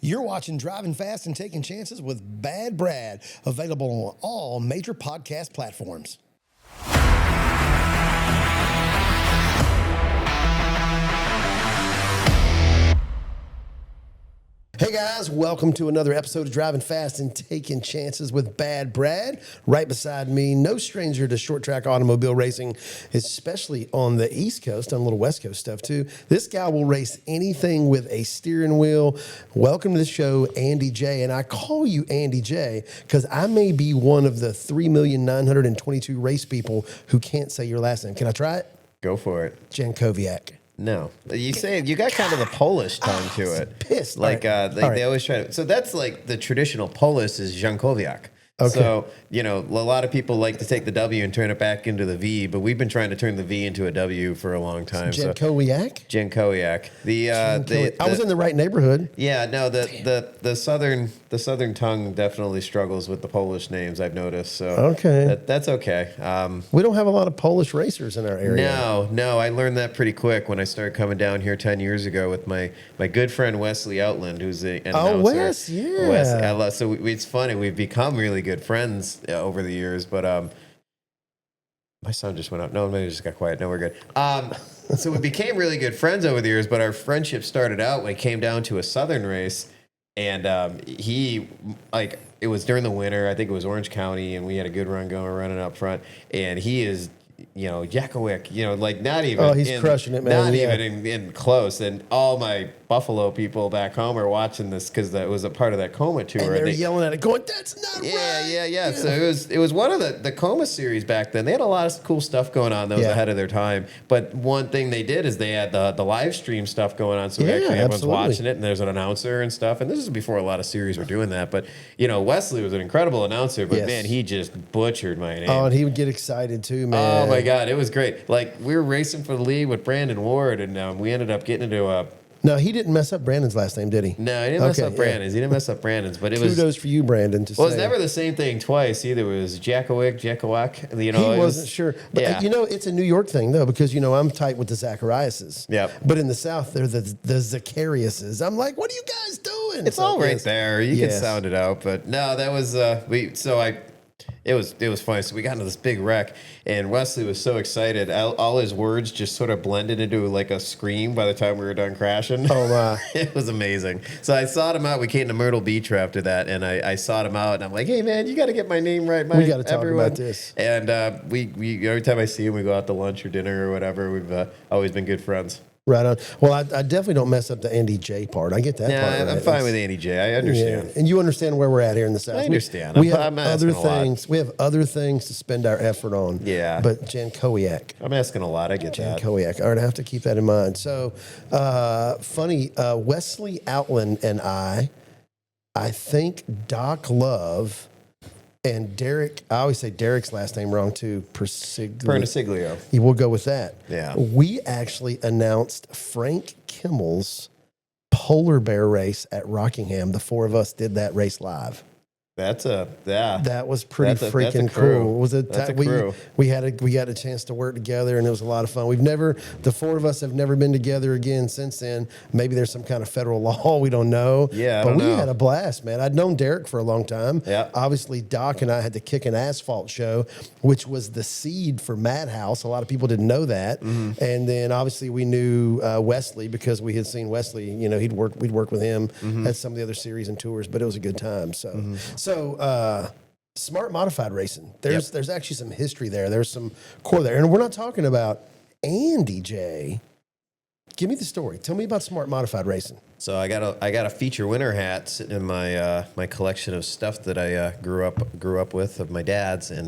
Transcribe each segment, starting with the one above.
You're watching Driving Fast and Taking Chances with Bad Brad, available on all major podcast platforms. Hey guys, welcome to another episode of Driving Fast and Taking Chances with Bad Brad. Right beside me, no stranger to short track automobile racing, especially on the East Coast, on a little West Coast stuff too. This guy will race anything with a steering wheel. Welcome to the show, Andy J. And I call you Andy J because I may be one of the 3,922 race people who can't say your last name. Can I try it? Go for it. Jankowiak. No, you say you got kind of the Polish tongue to it. Pissed. Like they always try to. So that's like the traditional Polish is Jankowiak. Okay. So, you know, a lot of people like to take the W and turn it back into the V, but we've been trying to turn the V into a W for a long time. Jankowiak? Jankowiak. I was in the right neighborhood. Yeah, no, the southern tongue definitely struggles with the Polish names, I've noticed. So okay. That's okay. We don't have a lot of Polish racers in our area. No, I learned that pretty quick when I started coming down here 10 years ago with my good friend Wesley Outland, who's an announcer. Oh, Wes, yeah. Wes, so it's funny, we've become really good friends over the years, but my sound just went out. No, maybe it just got quiet. No, we're good. So we became really good friends over the years, but our friendship started out when it came down to a southern race, and it was during the winter. I think it was Orange County, and we had a good run going, running up front, and he is, you know, Jankowiak, you know, like not even. Oh, he's crushing it, man. Not even in close. And all my Buffalo people back home are watching this because that was a part of that Coma tour. And they're yelling at it, going, "That's not right!" Yeah. So it was one of the Coma series back then. They had a lot of cool stuff going on that was ahead of their time. But one thing they did is they had the live stream stuff going on, so everyone's watching it, and there's an announcer and stuff. And this is before a lot of series were doing that. But you know, Wesley was an incredible announcer, but man, he just butchered my name. Oh, and he would get excited too, man. Oh my God, it was great. Like we were racing for the lead with Brandon Ward, and we ended up getting into a. No, he didn't mess up Brandon's last name, did he? No, he didn't mess up Brandon's. He didn't mess up Brandon's, but kudos for you, Brandon. Well, it's never the same thing twice either. It was Jankowiak. You know, he wasn't sure, but you know, it's a New York thing though, because you know I'm tight with the Zachariases. Yep. But in the South, they're the Zachariases. I'm like, what are you guys doing? It's all right there. You can sound it out, but no, that was It was funny. So we got into this big wreck, and Wesley was so excited. All his words just sort of blended into like a scream by the time we were done crashing. Oh, wow. It was amazing. So I sought him out. We came to Myrtle Beach after that, and I sought him out, and I'm like, hey, man, you got to get my name right. We got to talk about this. And we every time I see him, we go out to lunch or dinner or whatever. We've always been good friends. Right on. Well, I definitely don't mess up the Andy J part. I get that part. Yeah, I'm fine with Andy J. I understand. Yeah. And you understand where we're at here in the South. I understand. We have other things. We have other things to spend our effort on. Yeah. But Jankowiak. I'm asking a lot. I get that. Jankowiak. All right, I have to keep that in mind. So, funny, Wesley Outland and I think Doc Love and Derek, I always say Derek's last name wrong too, Perniciglio. We'll go with that. Yeah. We actually announced Frank Kimmel's polar bear race at Rockingham. The four of us did that race live. That was pretty freaking cool. Was it? That's a crew. We had a chance to work together, and it was a lot of fun. The four of us have never been together again since then. Maybe there's some kind of federal law we don't know. Yeah, but we had a blast, man. I'd known Derek for a long time. Yeah. Obviously, Doc and I had the Kick and Asphalt show, which was the seed for Madhouse. A lot of people didn't know that. Mm-hmm. And then obviously we knew Wesley because we had seen Wesley. You know, we'd work with him at some of the other series and tours. But it was a good time. So. Mm-hmm. So, smart modified racing. There's actually some history there. There's some core there. And we're not talking about Andy J. Give me the story. Tell me about smart modified racing. So I got a feature winner hat sitting in my my collection of stuff that I grew up with of my dad's in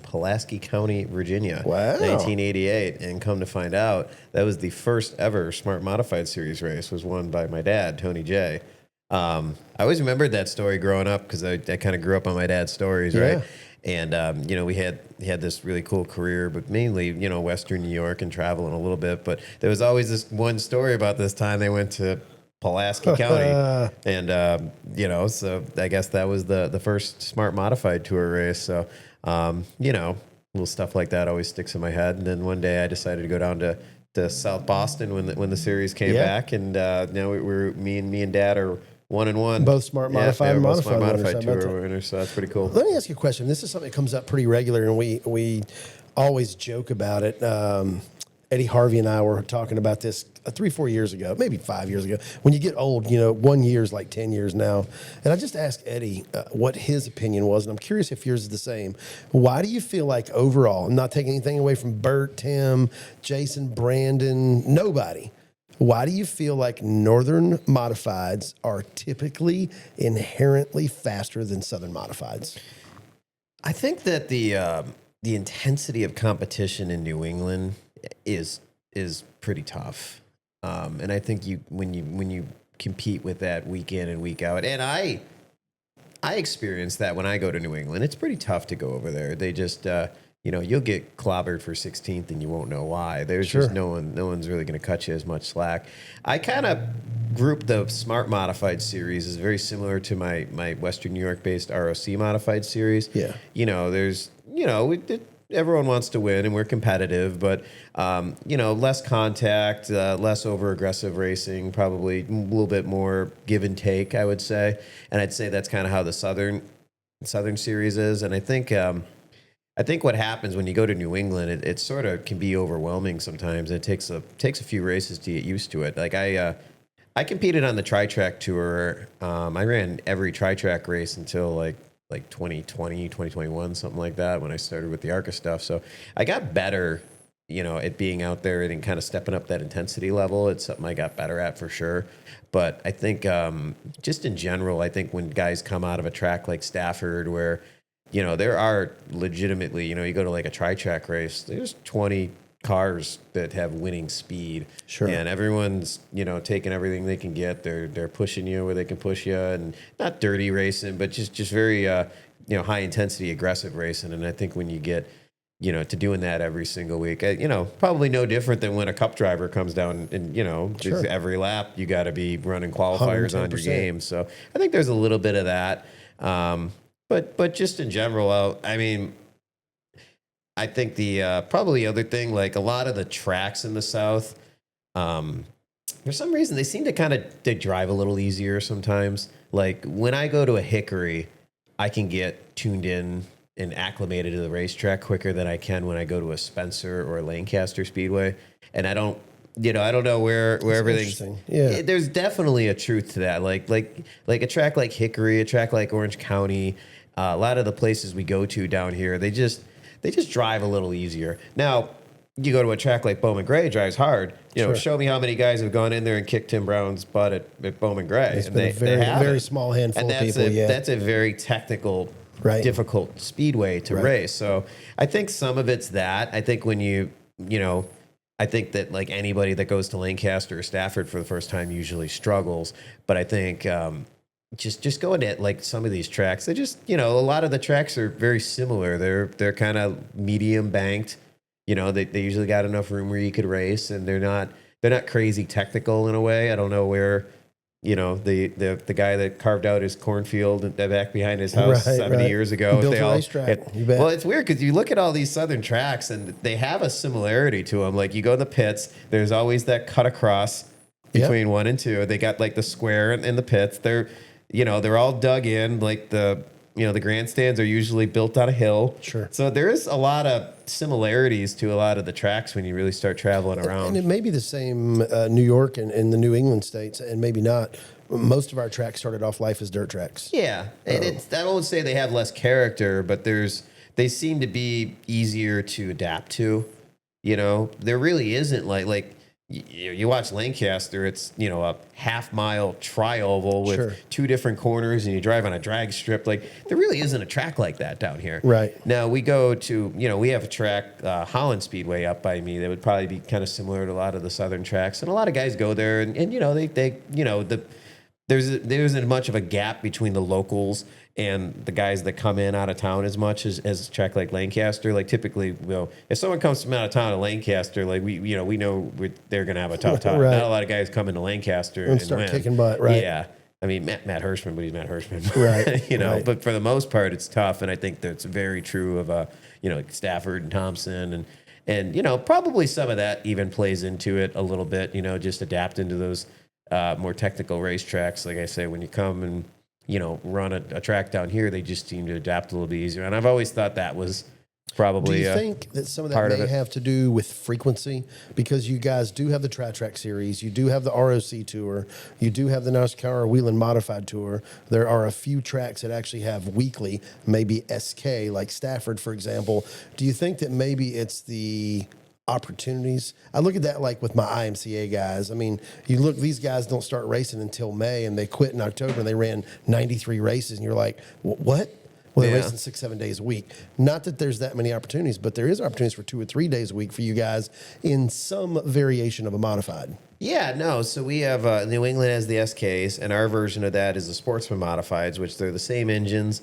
Pulaski County, Virginia. Wow. 1988. And come to find out, that was the first ever smart modified series race was won by my dad, Tony J. I always remembered that story growing up because I kind of grew up on my dad's stories, right? And, you know, we had this really cool career, but mainly, you know, Western New York and traveling a little bit. But there was always this one story about this time they went to Pulaski County. And, you know, so I guess that was the first smart modified tour race. So, you know, little stuff like that always sticks in my head. And then one day I decided to go down to South Boston when the series came back. And now me and Dad are 1-1. Both smart modified and both modified smart winners. modified How about tour that? winners. So that's pretty cool. Let me ask you a question. This is something that comes up pretty regular, and we always joke about it. Eddie Harvey and I were talking about this 3-4 years ago, maybe 5 years ago. When you get old, 1 year is like 10 years now. And I just asked Eddie what his opinion was, and I'm curious if yours is the same. Why do you feel like overall, I'm not taking anything away from Bert, Tim, Jason, Brandon, nobody. Why do you feel like northern modifieds are typically inherently faster than southern modifieds? I think that the intensity of competition in New England is pretty tough, and I think when you compete with that week in and week out, and I experience that when I go to New England. It's pretty tough to go over there. They just you'll get clobbered for 16th and you won't know why. There's just no one's really going to cut you as much slack. I kind of group the Smart Modified Series is very similar to my Western New York based ROC Modified Series. Yeah. There's everyone wants to win and we're competitive, but less contact, less over aggressive racing, probably a little bit more give and take, I would say. And I'd say that's kind of how the Southern Series is. And I think what happens when you go to New England, it sort of can be overwhelming sometimes. It takes a few races to get used to it. Like I competed on the Tri-Track Tour. I ran every Tri-Track race until like 2020, 2021, something like that, when I started with the ARCA stuff. So I got better, at being out there and kind of stepping up that intensity level. It's something I got better at for sure. But I think just in general, I think when guys come out of a track like Stafford where, there are legitimately, you go to like a Tri-Track race, there's 20 cars that have winning speed. Sure. And everyone's, taking everything they can get. They're pushing you where they can push you, and not dirty racing, but just very, high intensity, aggressive racing. And I think when you get, to doing that every single week, probably no different than when a cup driver comes down and, just every lap, you got to be running qualifiers on your 110%. game. So I think there's a little bit of that. But just in general, I think the probably other thing, like a lot of the tracks in the South, for some reason they seem to they drive a little easier sometimes. Like when I go to a Hickory, I can get tuned in and acclimated to the racetrack quicker than I can when I go to a Spencer or a Lancaster Speedway. And I don't know where everything's. Yeah. There's definitely a truth to that. Like a track like Hickory, a track like Orange County, a lot of the places we go to down here, they just drive a little easier. Now, you go to a track like Bowman Gray, drives hard. Show me how many guys have gone in there and kicked Tim Brown's butt at Bowman Gray. It's and been a very small handful of people. That's a very technical, difficult speedway to race. So I think some of it's that. I think when I think that like anybody that goes to Lancaster or Stafford for the first time usually struggles. But I think just going at like some of these tracks, they just, a lot of the tracks are very similar. They're kind of medium banked. They usually got enough room where you could race, and they're not crazy technical in a way. I don't know where, the guy that carved out his cornfield back behind his house 70 years ago. Built a racetrack. Well, it's weird because you look at all these Southern tracks and they have a similarity to them. Like you go in the pits, there's always that cut across between 1 and 2. They got like the square in the pits. They're all dug in. Like the grandstands are usually built on a hill. Sure. So there is a lot of similarities to a lot of the tracks when you really start traveling around. And it may be the same New York and the New England states, and maybe not. Most of our tracks started off life as dirt tracks. Yeah. And I don't say they have less character, but they seem to be easier to adapt to. There really isn't like you watch Lancaster, it's, a half-mile tri-oval with 2 different corners, and you drive on a drag strip. Like, there really isn't a track like that down here. Right. Now, we go to, we have a track, Holland Speedway up by me, that would probably be kind of similar to a lot of the Southern tracks. And a lot of guys go there, and there isn't much of a gap between the locals and the guys that come in out of town as much as a track like Lancaster. Like typically, if someone comes from out of town to Lancaster, like we know they're going to have a tough time. Not a lot of guys come into Lancaster and start win. kicking butt, right? Yeah. I mean, Matt Hirschman, but he's Matt Hirschman. Right. But for the most part, it's tough. And I think that's very true of, like Stafford and Thompson and probably some of that even plays into it a little bit, just adapting to those more technical racetracks. Like I say, when you come and, run a track down here, they just seem to adapt a little bit easier. And I've always thought that was probably Do you think that some of that part of may it. have to do with frequency? Because you guys do have the Track Series, you do have the ROC Tour, you do have the NASCAR Wheelman Modified Tour. There are a few tracks that actually have weekly, maybe SK, like Stafford, for example. Do you think that maybe it's the opportunities? I look at that like with my IMCA guys. I mean, you look, these guys don't start racing until May, and they quit in October, and they ran 93 races, and you're like, what? Well, they're Yeah. racing 6-7 days a week. Not that there's that many opportunities, but there is opportunities for 2 or 3 days a week for you guys in some variation of a modified. Yeah, no. So we have New England has the SKs, and our version of that is the Sportsman Modifieds, which they're the same engines.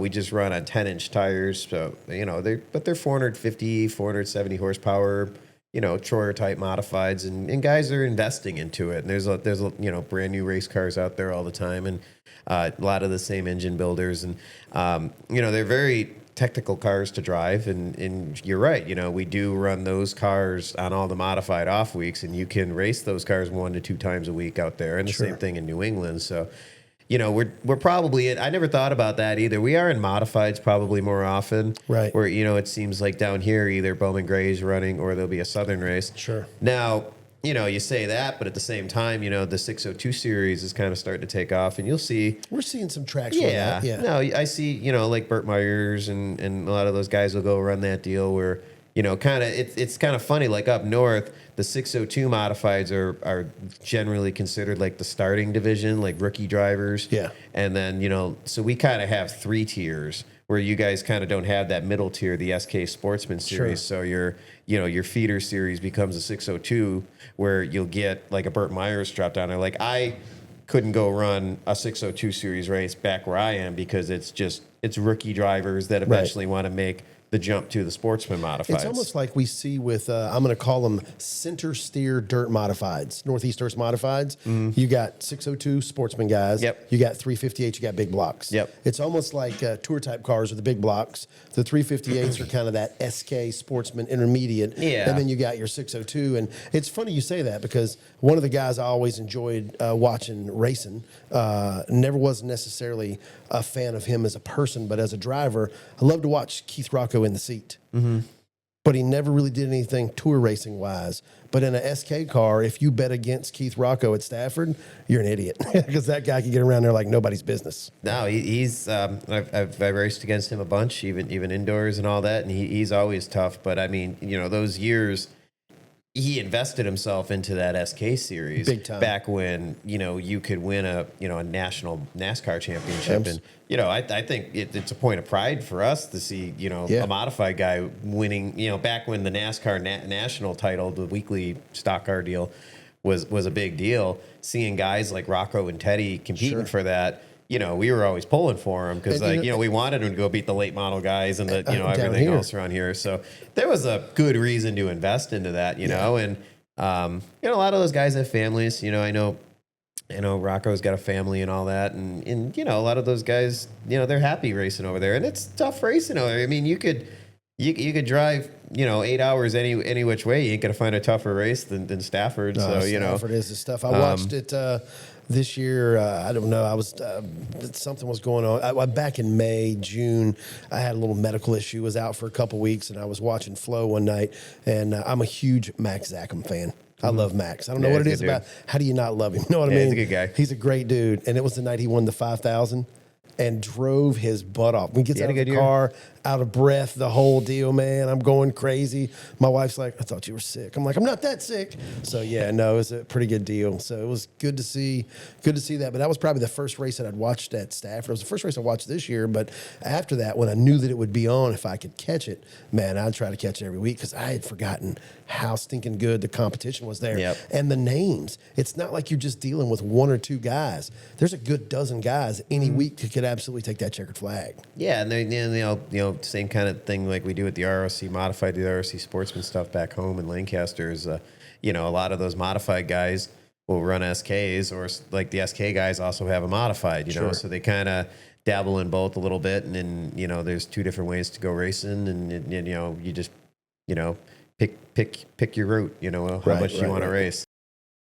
We just run on 10-inch tires, so they're 450, 470 horsepower. Troyer type modifieds, and guys are investing into it. And there's brand new race cars out there all the time, and a lot of the same engine builders, and they're very technical cars to drive. And you're right. We do run those cars on all the modified off weeks, and you can race those cars 1 to 2 times a week out there, and the same thing in New England. So. We're probably I never thought about that either. We are in modifieds probably more often. Right. Where, it seems like down here, either Bowman Gray's running or there'll be a Southern race. Sure. Now, you say that, but at the same time, the 602 series is kind of starting to take off, and you'll see. We're seeing some tracks run that. Yeah. No, I see, like Burt Myers and a lot of those guys will go run that deal where, kind of, it's kind of funny, like up north, the 602 modifieds are generally considered like the starting division, like rookie drivers. Yeah. And then, so we kind of have 3 tiers where you guys kind of don't have that middle tier, the SK Sportsman Series. Sure. So your feeder series becomes a 602 where you'll get like a Burt Myers drop down there. Like I couldn't go run a 602 series race back where I am because it's rookie drivers that eventually want to make the jump to the Sportsman Modifieds. It's almost like we see with, I'm going to call them center steer dirt modifieds, Northeast Dirt Modifieds. You got 602 Sportsman guys. Yep. You got 358, you got big blocks. Yep. It's almost like tour type cars with the big blocks. The 358s are kind of that SK Sportsman intermediate. Yeah. And then you got your 602. And it's funny you say that because one of the guys I always enjoyed watching racing, never was necessarily a fan of him as a person, but as a driver, I love to watch Keith Rocco in the seat. But he never really did anything tour racing wise. But in a SK car, if you bet against Keith Rocco at Stafford, you're an idiot because that guy can get around there like nobody's business. No, he's. I've raced against him a bunch, even indoors and all that, and he's always tough. But I mean, those years, he invested himself into that SK series Big time. back when you could win a national NASCAR championship, Yes. and I think it's a point of pride for us to see a modified guy winning. Back when the NASCAR national title, the weekly stock car deal, was a big deal. Seeing guys like Rocco and Teddy competing for that. We were always pulling for him because, we wanted him to go beat the late model guys and everything here. else around here. So there was a good reason to invest into that, and a lot of those guys have families. I know Rocco's got a family and all that, and a lot of those guys, they're happy racing over there, and it's tough racing over there. I mean, you could drive 8 hours any which way. You ain't gonna find a tougher race than Stafford. So Stafford is the stuff. I watched it this year. I don't know. I was something was going on. Back in May, June, I had a little medical issue. Was out for a couple weeks, and I was watching Flow one night. And I'm a huge Max Zachem fan. I love Max. I don't know what it is about. How do you not love him? You know what I mean? He's a good guy. He's a great dude. And it was the night he won the 5,000. And drove his butt off. When he gets out of the car, out of breath, the whole deal, man. I'm going crazy. My wife's like, I thought you were sick. I'm like, I'm not that sick. So yeah, no, it was a pretty good deal. So it was good to see that. But that was probably the first race that I'd watched at Stafford. It was the first race I watched this year. But after that, when I knew that it would be on, if I could catch it, man, I'd try to catch it every week because I had forgotten how stinking good the competition was there. Yep. And the names. It's not like you're just dealing with 1 or 2 guys. There's a good dozen guys any week who could absolutely take that checkered flag. Yeah, and they same kind of thing like we do with the ROC modified, the ROC Sportsman stuff back home in Lancaster is, a lot of those modified guys will run SKs, or like the SK guys also have a modified, so they kind of dabble in both a little bit, and then there's 2 different ways to go racing, and you just pick your route, how much you want to race.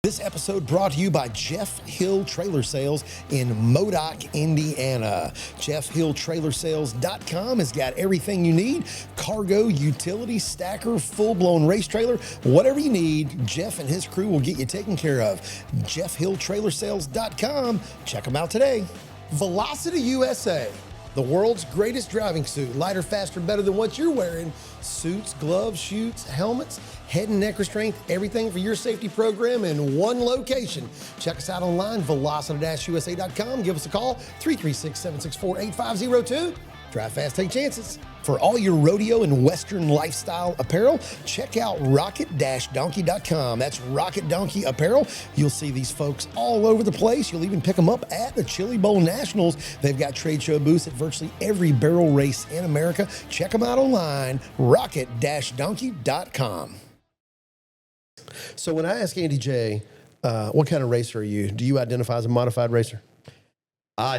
This episode brought to you by Jeff Hill Trailer Sales in Modoc, Indiana. JeffHillTrailerSales.com has got everything you need. Cargo, utility, stacker, full-blown race trailer, whatever you need, Jeff and his crew will get you taken care of. JeffHillTrailerSales.com. Check them out today. Velocita-USA. The world's greatest driving suit. Lighter, faster, better than what you're wearing. Suits, gloves, chutes, helmets, head and neck restraint, everything for your safety program in one location. Check us out online, Velocita-USA.com. Give us a call, 336-764-8502. Drive fast, take chances. For all your rodeo and Western lifestyle apparel, check out rocket-donkey.com. That's Rocket Donkey Apparel. You'll see these folks all over the place. You'll even pick them up at the Chili Bowl Nationals. They've got trade show booths at virtually every barrel race in America. Check them out online, rocket-donkey.com. So when I ask Andy J, what kind of racer are you? Do you identify as a modified racer?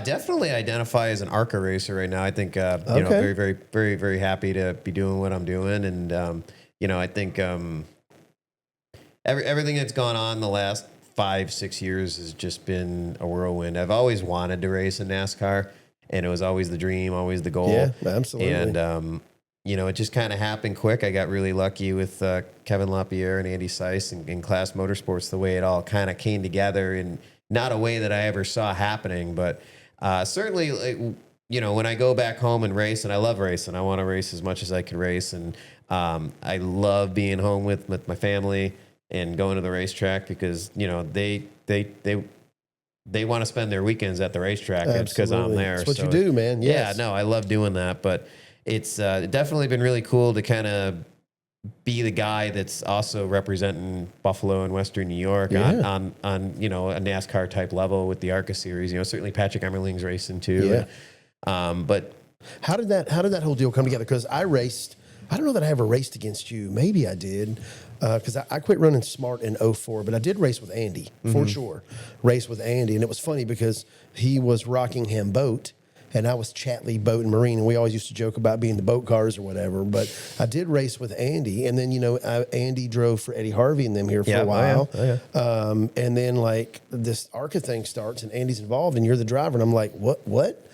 Definitely identify as an ARCA racer right now. I think, you know, very, very, very, very happy to be doing what I'm doing. And, you know, I think everything that's gone on the last 5-6 years has just been a whirlwind. I've always wanted to race in NASCAR, and it was always the dream, always the goal. Yeah, absolutely. And, you know, it just kind of happened quick. I got really lucky with Kevin LaPierre and Andy Seiss and Class Motorsports, the way it all kind of came together in not a way that I ever saw happening, but certainly, you know, when I go back home and race, and I love racing, I want to race as much as I can race, and I love being home with my family and going to the racetrack because, you know, they want to spend their weekends at the racetrack because I'm there. That's what you do, man. Yes. Yeah, no, I love doing that, but it's definitely been really cool to kind of be the guy that's also representing Buffalo and Western New York on you know, a NASCAR type level with the ARCA series. You know, certainly Patrick Emmerling's racing too. Yeah. But how did that whole deal come together? Because I don't know that I ever raced against you. Maybe I did. Because I quit running smart in 04, but I did race with Andy for sure. Race with Andy, and it was funny because he was Rockingham Boat, and I was Chatley Boat and Marine, and we always used to joke about being the boat cars or whatever. But I did race with Andy, and then, you know, Andy drove for Eddie Harvey and them here for a while. And then, like, this ARCA thing starts, and Andy's involved, and you're the driver, and I'm like, what?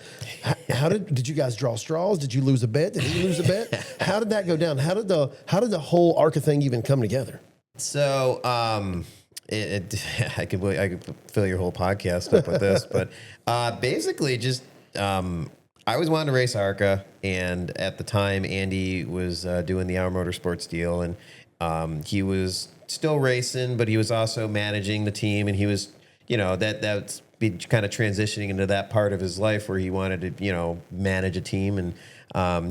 How did you guys draw straws? Did you lose a bet? Did he lose a bet? How did that go down? How did the whole ARCA thing even come together? So, I could fill your whole podcast up with this, but basically just. I always wanted to race ARCA, and at the time, Andy was doing the Our Motorsports deal, and he was still racing, but he was also managing the team, and he was, you know, that's been kind of transitioning into that part of his life where he wanted to, you know, manage a team, and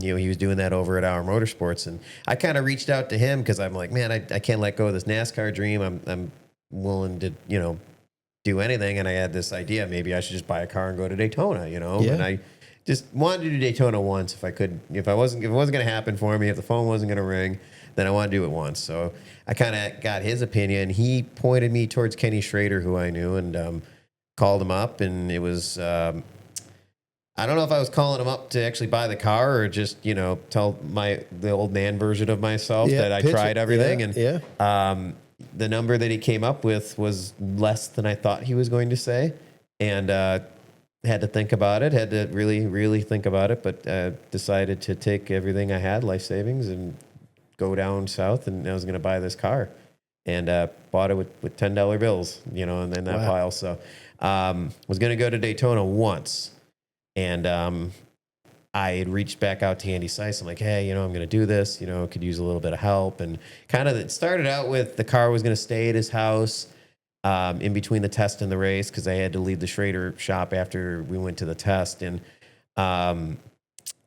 you know, he was doing that over at Our Motorsports, and I kind of reached out to him because I'm like, man, I can't let go of this NASCAR dream. I'm willing to, you know, do anything, and I had this idea, maybe I should just buy a car and go to Daytona, you know. And I just wanted to do Daytona once if I could. If it wasn't going to happen for me, if the phone wasn't going to ring, then I want to do it once. So I kind of got his opinion. He pointed me towards Kenny Schrader, who I knew, and called him up, and it was I don't know if I was calling him up to actually buy the car or just, you know, tell the old man version of myself that I tried everything. The number that he came up with was less than I thought he was going to say, and had to think about it, had to really, really think about it, but decided to take everything I had, life savings, and go down south, and I was going to buy this car, and bought it with $10 bills, you know, and then that pile. So was going to go to Daytona once, and I had reached back out to Andy Seiss. I'm like, hey, you know, I'm going to do this, you know, could use a little bit of help. And kind of it started out with the car was going to stay at his house in between the test and the race because I had to leave the Schrader shop after we went to the test. And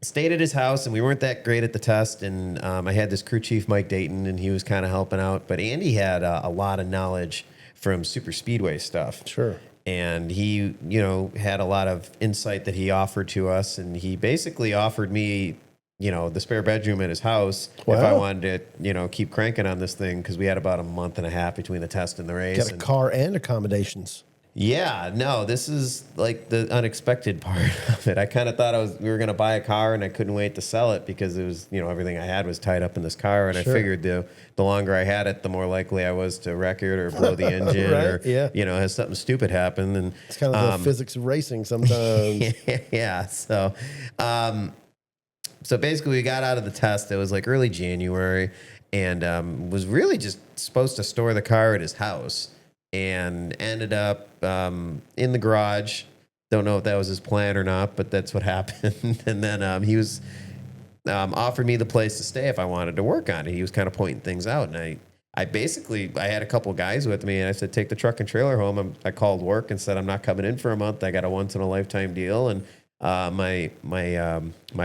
stayed at his house, and we weren't that great at the test. And I had this crew chief, Mike Dayton, and he was kind of helping out. But Andy had a lot of knowledge from super speedway stuff. Sure. And he, you know, had a lot of insight that he offered to us. And he basically offered me, you know, the spare bedroom at his house if I wanted to, you know, keep cranking on this thing because we had about a month and a half between the test and the race. Got a car and accommodations. Yeah, no, this is like the unexpected part of it. I kind of thought we were going to buy a car and I couldn't wait to sell it because it was, everything I had was tied up in this car. And I figured the longer I had it, the more likely I was to wreck it or blow the engine or, has something stupid happen. And it's kind of the physics of racing sometimes. yeah. So basically we got out of the test. It was like early January and was really just supposed to store the car at his house. And ended up in the garage. Don't know if that was his plan or not, but that's what happened. And then he was offered me the place to stay if I wanted to work on it. He was kind of pointing things out, and I had a couple guys with me, and I said, take the truck and trailer home. I called work and said I'm not coming in for a month. I got a once in a lifetime deal, and my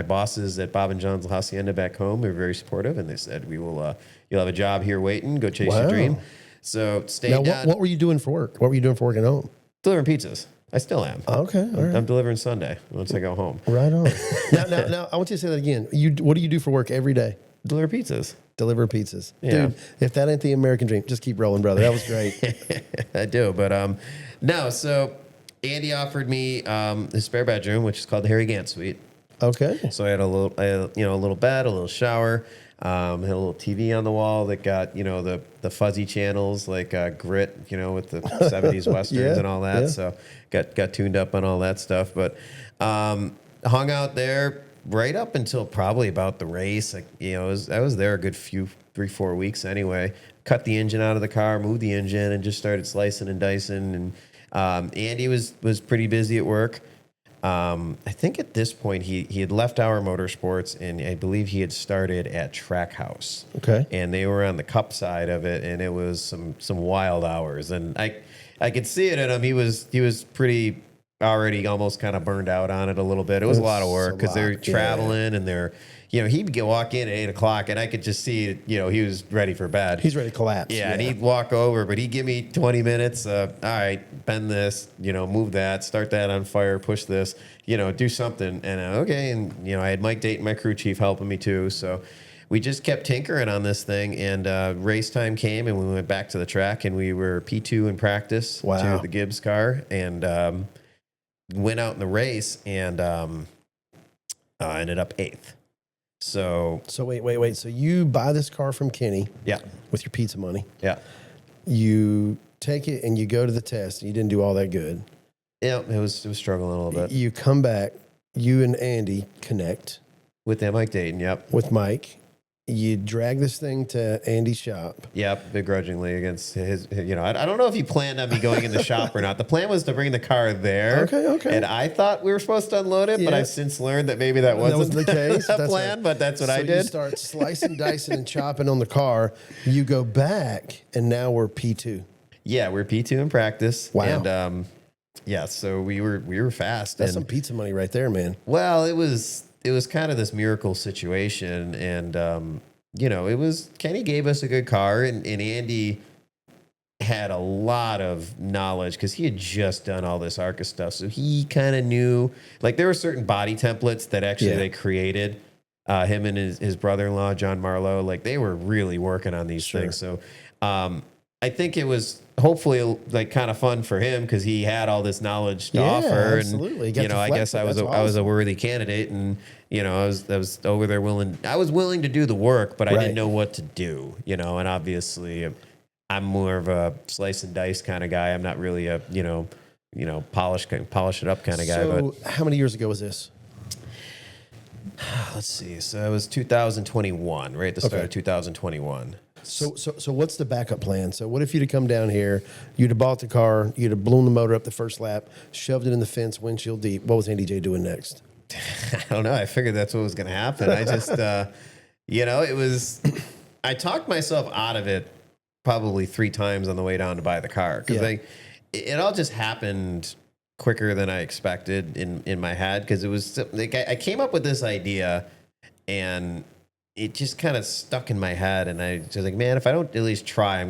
bosses at Bob and John's La Hacienda back home were very supportive, and they said you'll have a job here waiting. Go chase your dream. So stayed down. What were you doing for work? What were you doing for work at home? Delivering pizzas. I still am. Okay, all right. I'm delivering Sunday once I go home. Right on. now, I want you to say that again. What do you do for work every day? Deliver pizzas. Deliver pizzas. Yeah. Dude, if that ain't the American dream, just keep rolling, brother. That was great. I do, but no. So Andy offered me his spare bedroom, which is called the Harry Gant Suite. Okay. So I had a little bed, a little shower. Had a little TV on the wall that got, the fuzzy channels like Grit, with the 70s Westerns and all that. Yeah. So got tuned up on all that stuff. But hung out there right up until probably about the race. I was there a good 3-4 weeks anyway. Cut the engine out of the car, moved the engine, and just started slicing and dicing. And Andy was pretty busy at work. I think at this point he had left Our Motorsports, and I believe he had started at Trackhouse. Okay. And they were on the Cup side of it, and it was some wild hours. And I could see it in him. He was pretty already almost kind of burned out on it a little bit. It was a lot of work because they're traveling and they're, he'd walk in at 8 o'clock and I could just see, he was ready for bed. He's ready to collapse. Yeah, and he'd walk over, but he'd give me 20 minutes. All right, bend this, move that, start that on fire, push this, do something. And okay. And, I had Mike Dayton, my crew chief, helping me too. So we just kept tinkering on this thing, and race time came and we went back to the track and we were P2 in practice to the Gibbs car, and went out in the race and ended up 8th. So wait. So you buy this car from Kenny, with your pizza money. Yeah. You take it and you go to the test. You didn't do all that good. Yeah, it was struggling a little bit. You come back. You and Andy connect with Mike Dayton. Yep. With Mike. You drag this thing to Andy's shop. Yep, begrudgingly against his. I don't know if he planned on me going in the shop or not. The plan was to bring the car there. Okay. And I thought we were supposed to unload it, but I've since learned that maybe that wasn't the case. the plan. But that's what I did. You start slicing, dicing, and chopping on the car. You go back, and now we're P2. Yeah, we're P2 in practice. Wow. And so we were fast. That's some pizza money right there, man. Well, it was kind of this miracle situation, and it was Kenny gave us a good car, and Andy had a lot of knowledge because he had just done all this ARCA stuff, so he kind of knew, like, there were certain body templates that actually they created. Him and his brother-in-law John Marlowe, like, they were really working on these things. So I think it was hopefully like kind of fun for him because he had all this knowledge to offer. Absolutely. And I guess I was a worthy candidate, and I was over there willing to do the work, but I didn't know what to do. And obviously I'm more of a slice and dice kind of guy. I'm not really a polish it up kind of guy. So how many years ago was this? Let's see. So it was 2021, right at the start of 2021. So what's the backup plan? So what if you'd have come down here, you'd have bought the car, you'd have blown the motor up the first lap, shoved it in the fence, windshield deep. What was Andy J doing next? I don't know. I figured that's what was going to happen. I just, it was, I talked myself out of it probably 3 times on the way down to buy the car. Because it all just happened quicker than I expected in my head. Because it was like, I came up with this idea and it just kind of stuck in my head, and I was like, man, if I don't at least try, I'm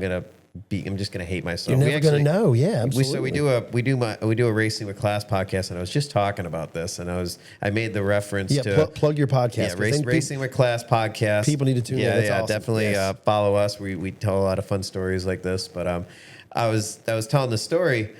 just gonna hate myself. You're never gonna know. Yeah, absolutely. We do a Racing with Class podcast, and I was just talking about this, and I made the reference to plug your podcast. Yeah, Racing with Class podcast. People need to tune in. That's awesome. Definitely follow us. We tell a lot of fun stories like this, but I was telling the story.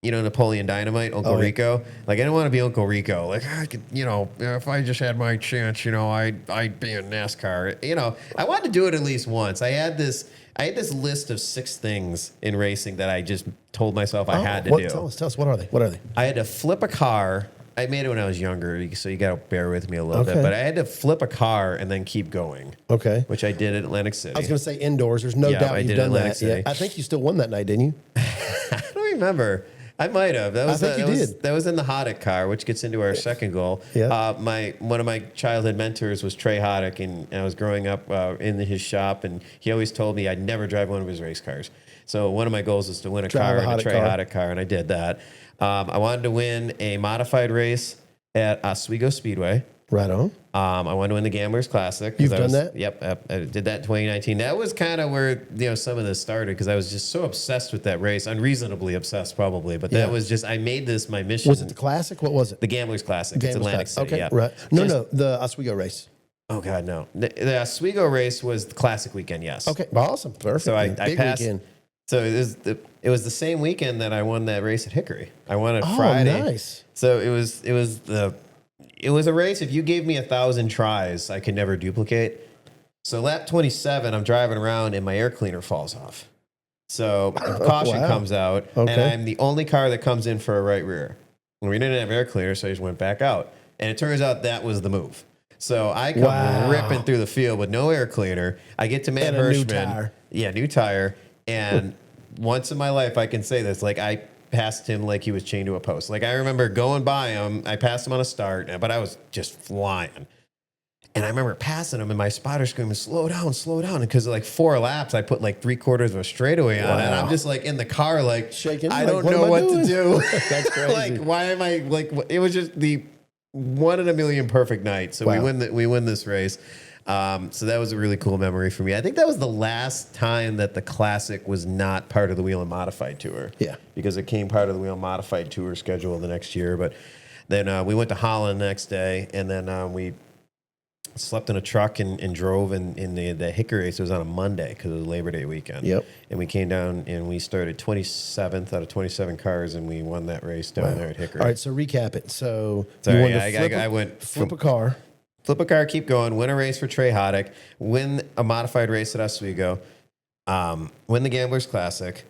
Napoleon Dynamite, Uncle yeah. Rico. Like, I didn't want to be Uncle Rico. Like, I could, if I just had my chance, I'd be in NASCAR. I wanted to do it at least once. I had this list of 6 things in racing that I just told myself I had to do. Tell us, what are they? I had to flip a car. I made it when I was younger, so you got to bear with me a little bit. But I had to flip a car and then keep going. Okay. Which I did at Atlantic City. I was going to say indoors. There's no doubt you've done that. Yeah. I think you still won that night, didn't you? I don't remember. I might have. I think you did. That was in the Hoddick car, which gets into our second goal. Yeah. One of my childhood mentors was Trey Hoddick, and I was growing up in his shop, and he always told me I'd never drive one of his race cars. So one of my goals was to win a car in a Trey Hoddick car, and I did that. I wanted to win a modified race at Oswego Speedway. Right on. I wanted to win the Gamblers Classic. You've done that? Yep. I did that in 2019. That was kind of where some of this started, because I was just so obsessed with that race, unreasonably obsessed probably. But that was just, I made this my mission. Was it the Classic? What was it? The Gamblers Classic. It's Atlantic City. Okay, right. No, the Oswego race. Oh God, no. The Oswego race was the Classic weekend. Yes. Okay, awesome, perfect. So I Big passed. weekend. So it was the same weekend that I won that race at Hickory. I won it Friday. Nice. So it was a race. If you gave me 1,000 tries, I could never duplicate. So lap 27, I'm driving around and my air cleaner falls off. So caution comes out, and I'm the only car that comes in for a right rear. And we didn't have air cleaner, so I just went back out. And it turns out that was the move. So I come ripping through the field with no air cleaner. I get to Matt Hirschman. New tire. Yeah, new tire. And once in my life, I can say this, like, I passed him like he was chained to a post. Like, I remember going by him. I passed him on a start, but I was just flying. And I remember passing him, and my spotter screaming, slow down. Because like 4 laps, I put like 3/4 of a straightaway on. And I'm just like in the car, like, shaking. I don't know what to do. That's crazy. Like, why am I, like, it was just the 1 in a million perfect night. So we win this race. So that was a really cool memory for me. I think that was the last time that the Classic was not part of the Wheel and Modified Tour. Yeah. Because it came part of the Wheel and Modified Tour schedule the next year. But then we went to Holland the next day, and then we slept in a truck and drove in the Hickory race. It was on a Monday because it was Labor Day weekend. Yep. And we came down and we started 27th out of 27 cars, and we won that race down there at Hickory. All right, so recap it. So sorry, I went flip a car. Flip a car, keep going, win a race for Trey Hoddick, win a modified race at Oswego, win the Gamblers Classic.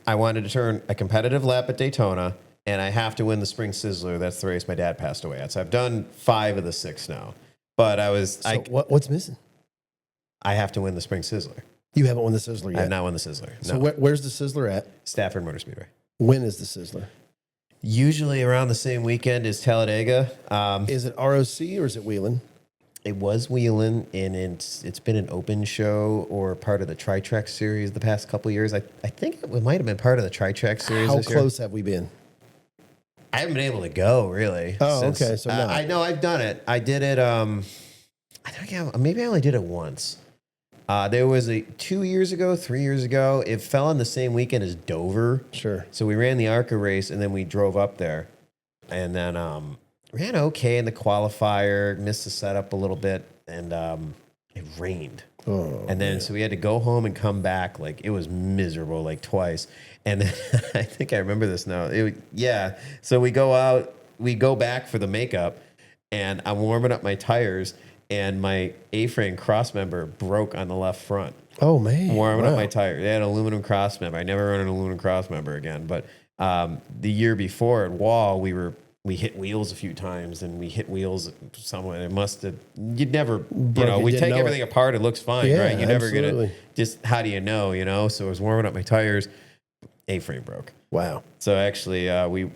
I wanted to turn a competitive lap at Daytona, and I have to win the Spring Sizzler. That's the race my dad passed away at. So I've done 5 of the 6 now. But what's missing? I have to win the Spring Sizzler. You haven't won the Sizzler yet? I have not won the Sizzler. So where's the Sizzler at? Stafford Motor Speedway. When is the Sizzler? Usually around the same weekend as Talladega. Is it ROC or is it Wheelan? It was Wheelan, and it's been an open show or part of the Tri-Track series the past couple of years. I think it might have been part of the Tri-Track series. How close have we been? I haven't been able to go, really. Oh, okay. So I know I've done it. I did it. I think maybe I only did it once. There was 2 years ago, 3 years ago. It fell on the same weekend as Dover. Sure. So we ran the ARCA race, and then we drove up there, and then ran okay in the qualifier. Missed the setup a little bit, and it rained. Oh, and then so we had to go home and come back. Like, it was miserable, like twice. And then I think I remember this now. So we go out, we go back for the makeup, and I'm warming up my tires, and my A-frame crossmember broke on the left front. Oh, man. Warming up my tire. They had an aluminum crossmember. I never run an aluminum crossmember again. But the year before at Wall, we hit wheels a few times, and we hit wheels somewhere. It must have, you'd never, we take everything apart. It looks fine, right? You never get it. Just how do you know? So I was warming up my tires. A-frame broke. Wow. So actually, we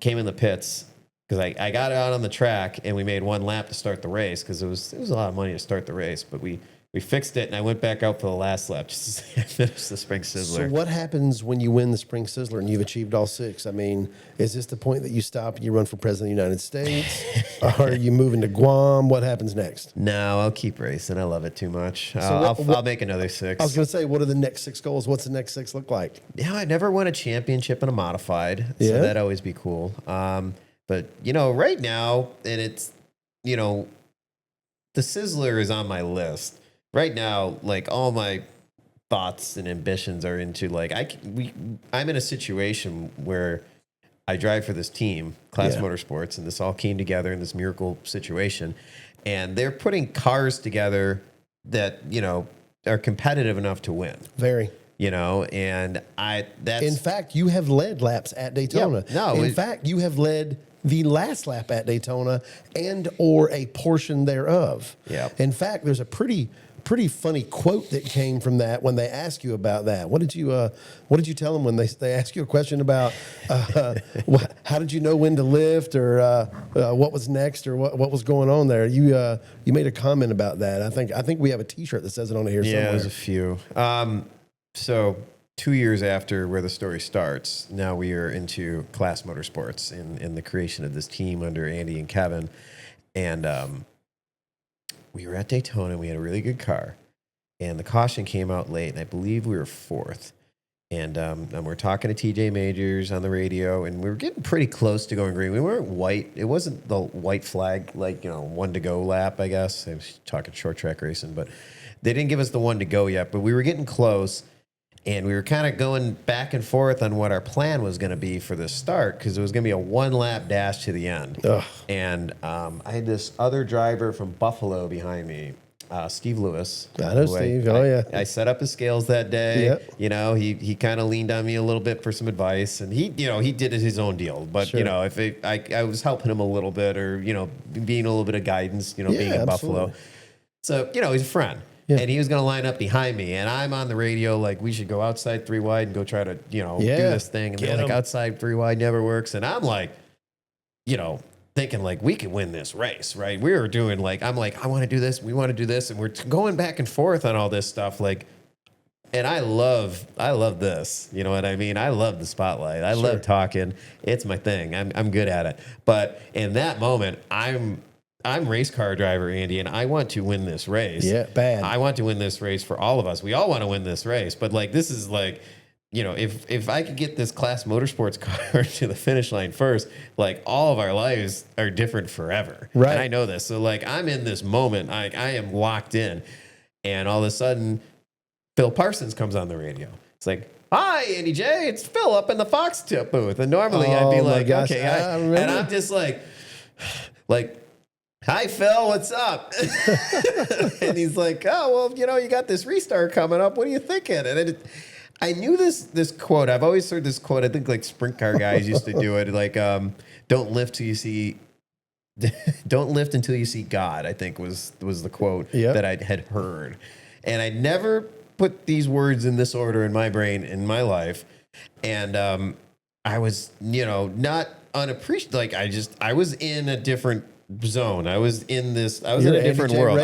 came in the pits because I got out on the track, and we made 1 lap to start the race because it was a lot of money to start the race. But we fixed it, and I went back out for the last lap just to say I finished the Spring Sizzler. So what happens when you win the Spring Sizzler and you've achieved all 6? I mean, is this the point that you stop and you run for President of the United States? Or are you moving to Guam? What happens next? No, I'll keep racing. I love it too much. So I'll make another 6. I was going to say, what are the next 6 goals? What's the next 6 look like? Yeah, I never won a championship in a modified, so that'd always be cool. But, right now, and it's, the Sizzler is on my list. Right now, like all my thoughts and ambitions are into like I'm in a situation where I drive for this team, Class Motorsports, and this all came together in this miracle situation, and they're putting cars together that are competitive enough to win. Very. And that's in fact, you have led laps at Daytona. In fact, you have led the last lap at Daytona and or a portion thereof. Yeah. In fact, there's a pretty funny quote that came from that when they ask you about that. What did you tell them when they ask you a question about how did you know when to lift or what was next or what was going on there? You made a comment about that. I think we have a T-shirt that says it on here somewhere. Yeah, there's a few. So 2 years after where the story starts, now we are into Class Motorsports in the creation of this team under Andy and Kevin. And we were at Daytona. We had a really good car. And the caution came out late, and I believe we were fourth. And we're talking to TJ Majors on the radio, and we were getting pretty close to going green. We weren't white. It wasn't the white flag, one to go lap, I guess. I was talking short track racing, but they didn't give us the one to go yet. But we were getting close. And we were kind of going back and forth on what our plan was going to be for the start because it was going to be a one-lap dash to the end. Ugh. And I had this other driver from Buffalo behind me, Steve Lewis. I know Steve. I set up his scales that day. Yep. He kind of leaned on me a little bit for some advice, and he did his own deal. But Sure. I was helping him a little bit, or being a little bit of guidance. Being in Buffalo. So he's a friend. Yeah. And he was going to line up behind me, and I'm on the radio like we should go outside 3 wide and go try to do this thing. And they're like, outside 3 wide never works. And I'm like, thinking like we could win this race, right? We were doing I'm like, I want to do this, we want to do this, and we're going back and forth on all this stuff. And I love this. You know what I mean? I love the spotlight. I love talking. It's my thing. I'm good at it. But in that moment, I'm race car driver, Andy, and I want to win this race. Yeah, bad. I want to win this race for all of us. We all want to win this race. But this is if I could get this Class Motorsports car to the finish line first, all of our lives are different forever. Right. And I know this. So I'm in this moment. I am locked in. And all of a sudden, Phil Parsons comes on the radio. It's like, hi, Andy J. It's Phil up in the Fox Tip booth. And normally I'd be like, gosh, okay. and I'm just hi, Phil, what's up? And he's like, oh, well, you got this restart coming up. What are you thinking? And I knew this quote. I've always heard this quote. I think sprint car guys used to do it. Don't lift till you see, don't lift until you see God, I think was the quote that I had heard. And I never put these words in this order in my brain in my life. And I was, not unappreciative. I was in a different zone. I was in a different world.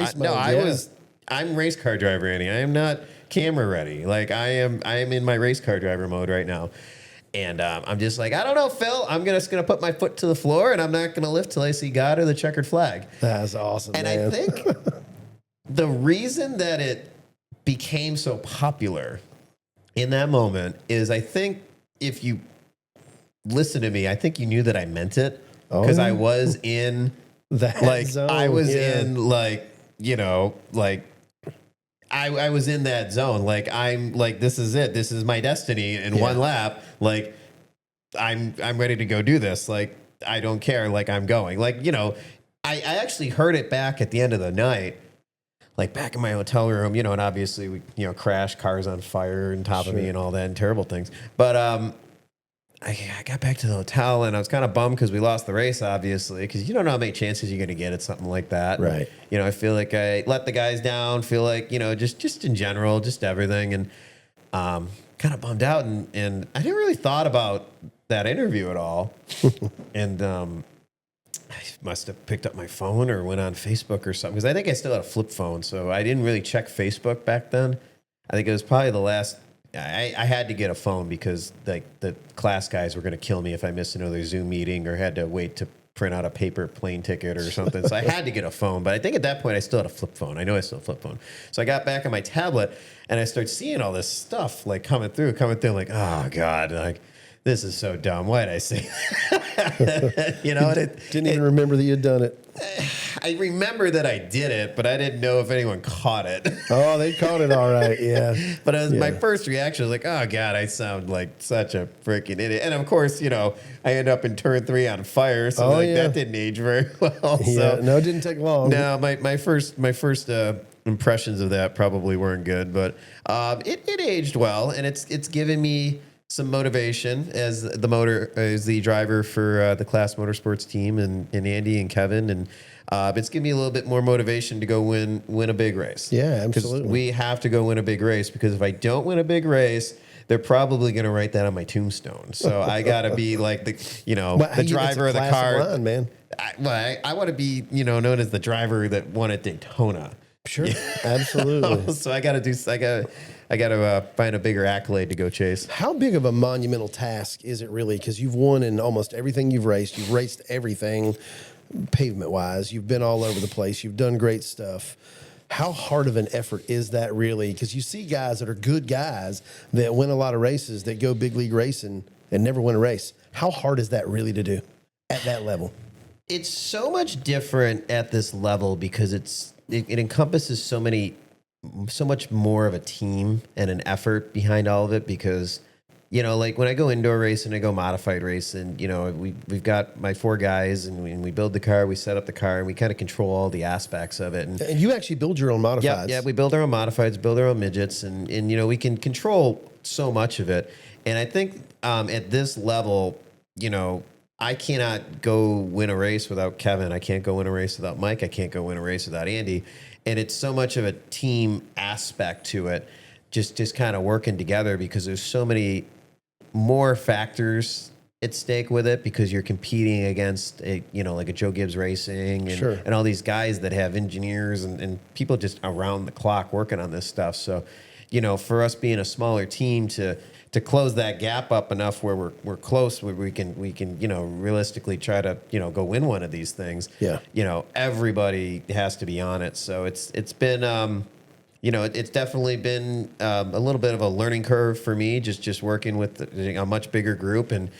I'm race car driver, Andy. I am not camera ready. I am in my race car driver mode right now. And I'm just I don't know, Phil. I'm just gonna put my foot to the floor, and I'm not gonna lift till I see God or the checkered flag. That's awesome. And man. I think the reason that it became so popular in that moment is I think if you listen to me, I think you knew that I meant it because I was in that zone. I was in I was in that zone. I'm this is it. This is my destiny in one lap. I'm ready to go do this. I don't care. I'm going. I actually heard it back at the end of the night. Back in my hotel room, and obviously we, crashed, cars on fire on top of me and all that and terrible things. But I got back to the hotel and I was kind of bummed because we lost the race, obviously, because you don't know how many chances you're going to get at something like that. Right. I feel like I let the guys down, feel like, just in general, just everything. And kind of bummed out. And I didn't really thought about that interview at all. And I must have picked up my phone or went on Facebook or something because I think I still had a flip phone. So I didn't really check Facebook back then. I think it was probably the last. I had to get a phone because the class guys were going to kill me if I missed another Zoom meeting or had to wait to print out a paper plane ticket or something. So I had to get a phone. But I think at that point I still had a flip phone. I know I still had a flip phone. So I got back on my tablet and I started seeing all this stuff coming through. I'm like, oh God, this is so dumb. Why did I say that? Didn't even remember that you'd done it. I remember that I did it, but I didn't know if anyone caught it. Oh, they caught it all right. Yeah. But my first reaction was like, oh, God, I sound like such a freaking idiot. And of course, I end up in turn 3 on fire. So that didn't age very well. Yeah, So, no, it didn't take long. no, my first impressions of that probably weren't good, but it aged well, and it's given me some motivation as the driver for the Class Motorsports team and Andy and Kevin, and it's given me a little bit more motivation to go win a big race. Yeah, absolutely. We have to go win a big race, because if I don't win a big race, they're probably going to write that on my tombstone. So I got to be like the driver of the car. Line, man. I want to be known as the driver that won at Daytona. Sure, absolutely. So I got to find a bigger accolade to go chase. How big of a monumental task is it really? Because you've won in almost everything you've raced. You've raced everything pavement-wise. You've been all over the place. You've done great stuff. How hard of an effort is that really? Because you see guys that are good guys that win a lot of races, that go big league racing and never win a race. How hard is that really to do at that level? It's so much different at this level because it encompasses so much more of a team and an effort behind all of it, because like when I go indoor racing, I go modified racing, we've got my 4 guys, and we build the car, we set up the car, and we kind of control all the aspects of it. And you actually build your own modifieds. Yeah, we build our own modifieds, build our own midgets, and we can control so much of it. And I think at this level, I cannot go win a race without Kevin. I can't go win a race without Mike. I can't go win a race without Andy. And it's so much of a team aspect to it, just kind of working together, because there's so many more factors at stake with it, because you're competing against like a Joe Gibbs Racing and, Sure. and all these guys that have engineers and people just around the clock working on this stuff. So, for us being a smaller team to close that gap up enough where we're close, where we can realistically try to go win one of these things. Yeah. Everybody has to be on it. So it's been it's definitely been a little bit of a learning curve for me, just working with a much bigger group, and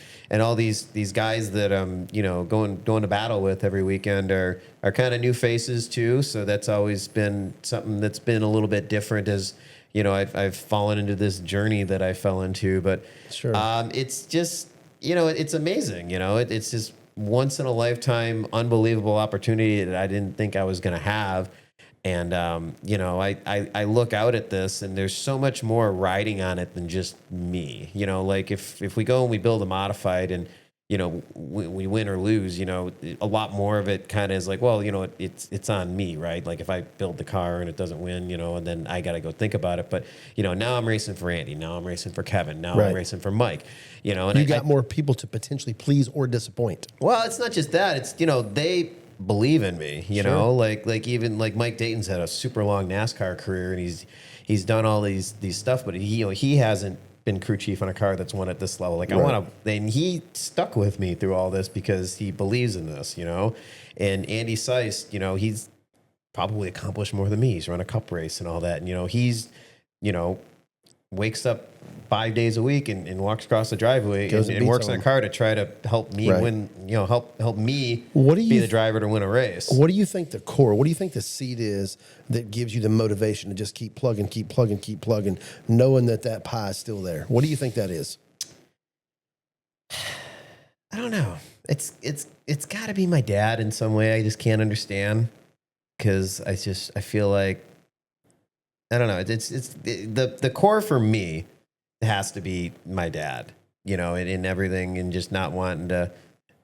all these guys that I'm going to battle with every weekend are kind of new faces too. So that's always been something that's been a little bit different as I've fallen into this journey that I fell into. But Sure. It's just it's amazing. It's just once in a lifetime, unbelievable opportunity that I didn't think I was going to have. And, I look out at this, and there's so much more riding on it than just me. Like if we go and we build a modified and, we win or lose, a lot more of it kind of is like, well, it's on me, right? Like if I build the car and it doesn't win, and then I got to go think about it. But, now I'm racing for Andy. Now I'm racing for Kevin. Now Right. I'm racing for Mike, and You got more people to potentially please or disappoint. well, it's not just that. It's, they believe in me, Sure. like even like Mike Dayton's had a super long NASCAR career, and he's done all these stuff, but he hasn't been crew chief on a car that's won at this level. Like I Right. want to, and he stuck with me through all this because he believes in this, and Andy Seiss, he's probably accomplished more than me. He's run a cup race and all that. And, he's, wakes up 5 days a week and walks across the driveway Goes and and works beats in a car to try to help me Right. win, help me What do you be the driver to win a race. What do you think the core, what do you think the seed is that gives you the motivation to just keep plugging, knowing that pie is still there? What do you think that is? I don't know. It's got to be my dad in some way. I just can't understand, because I feel like, I don't know. It's the core for me has to be my dad, in everything, and just not wanting to,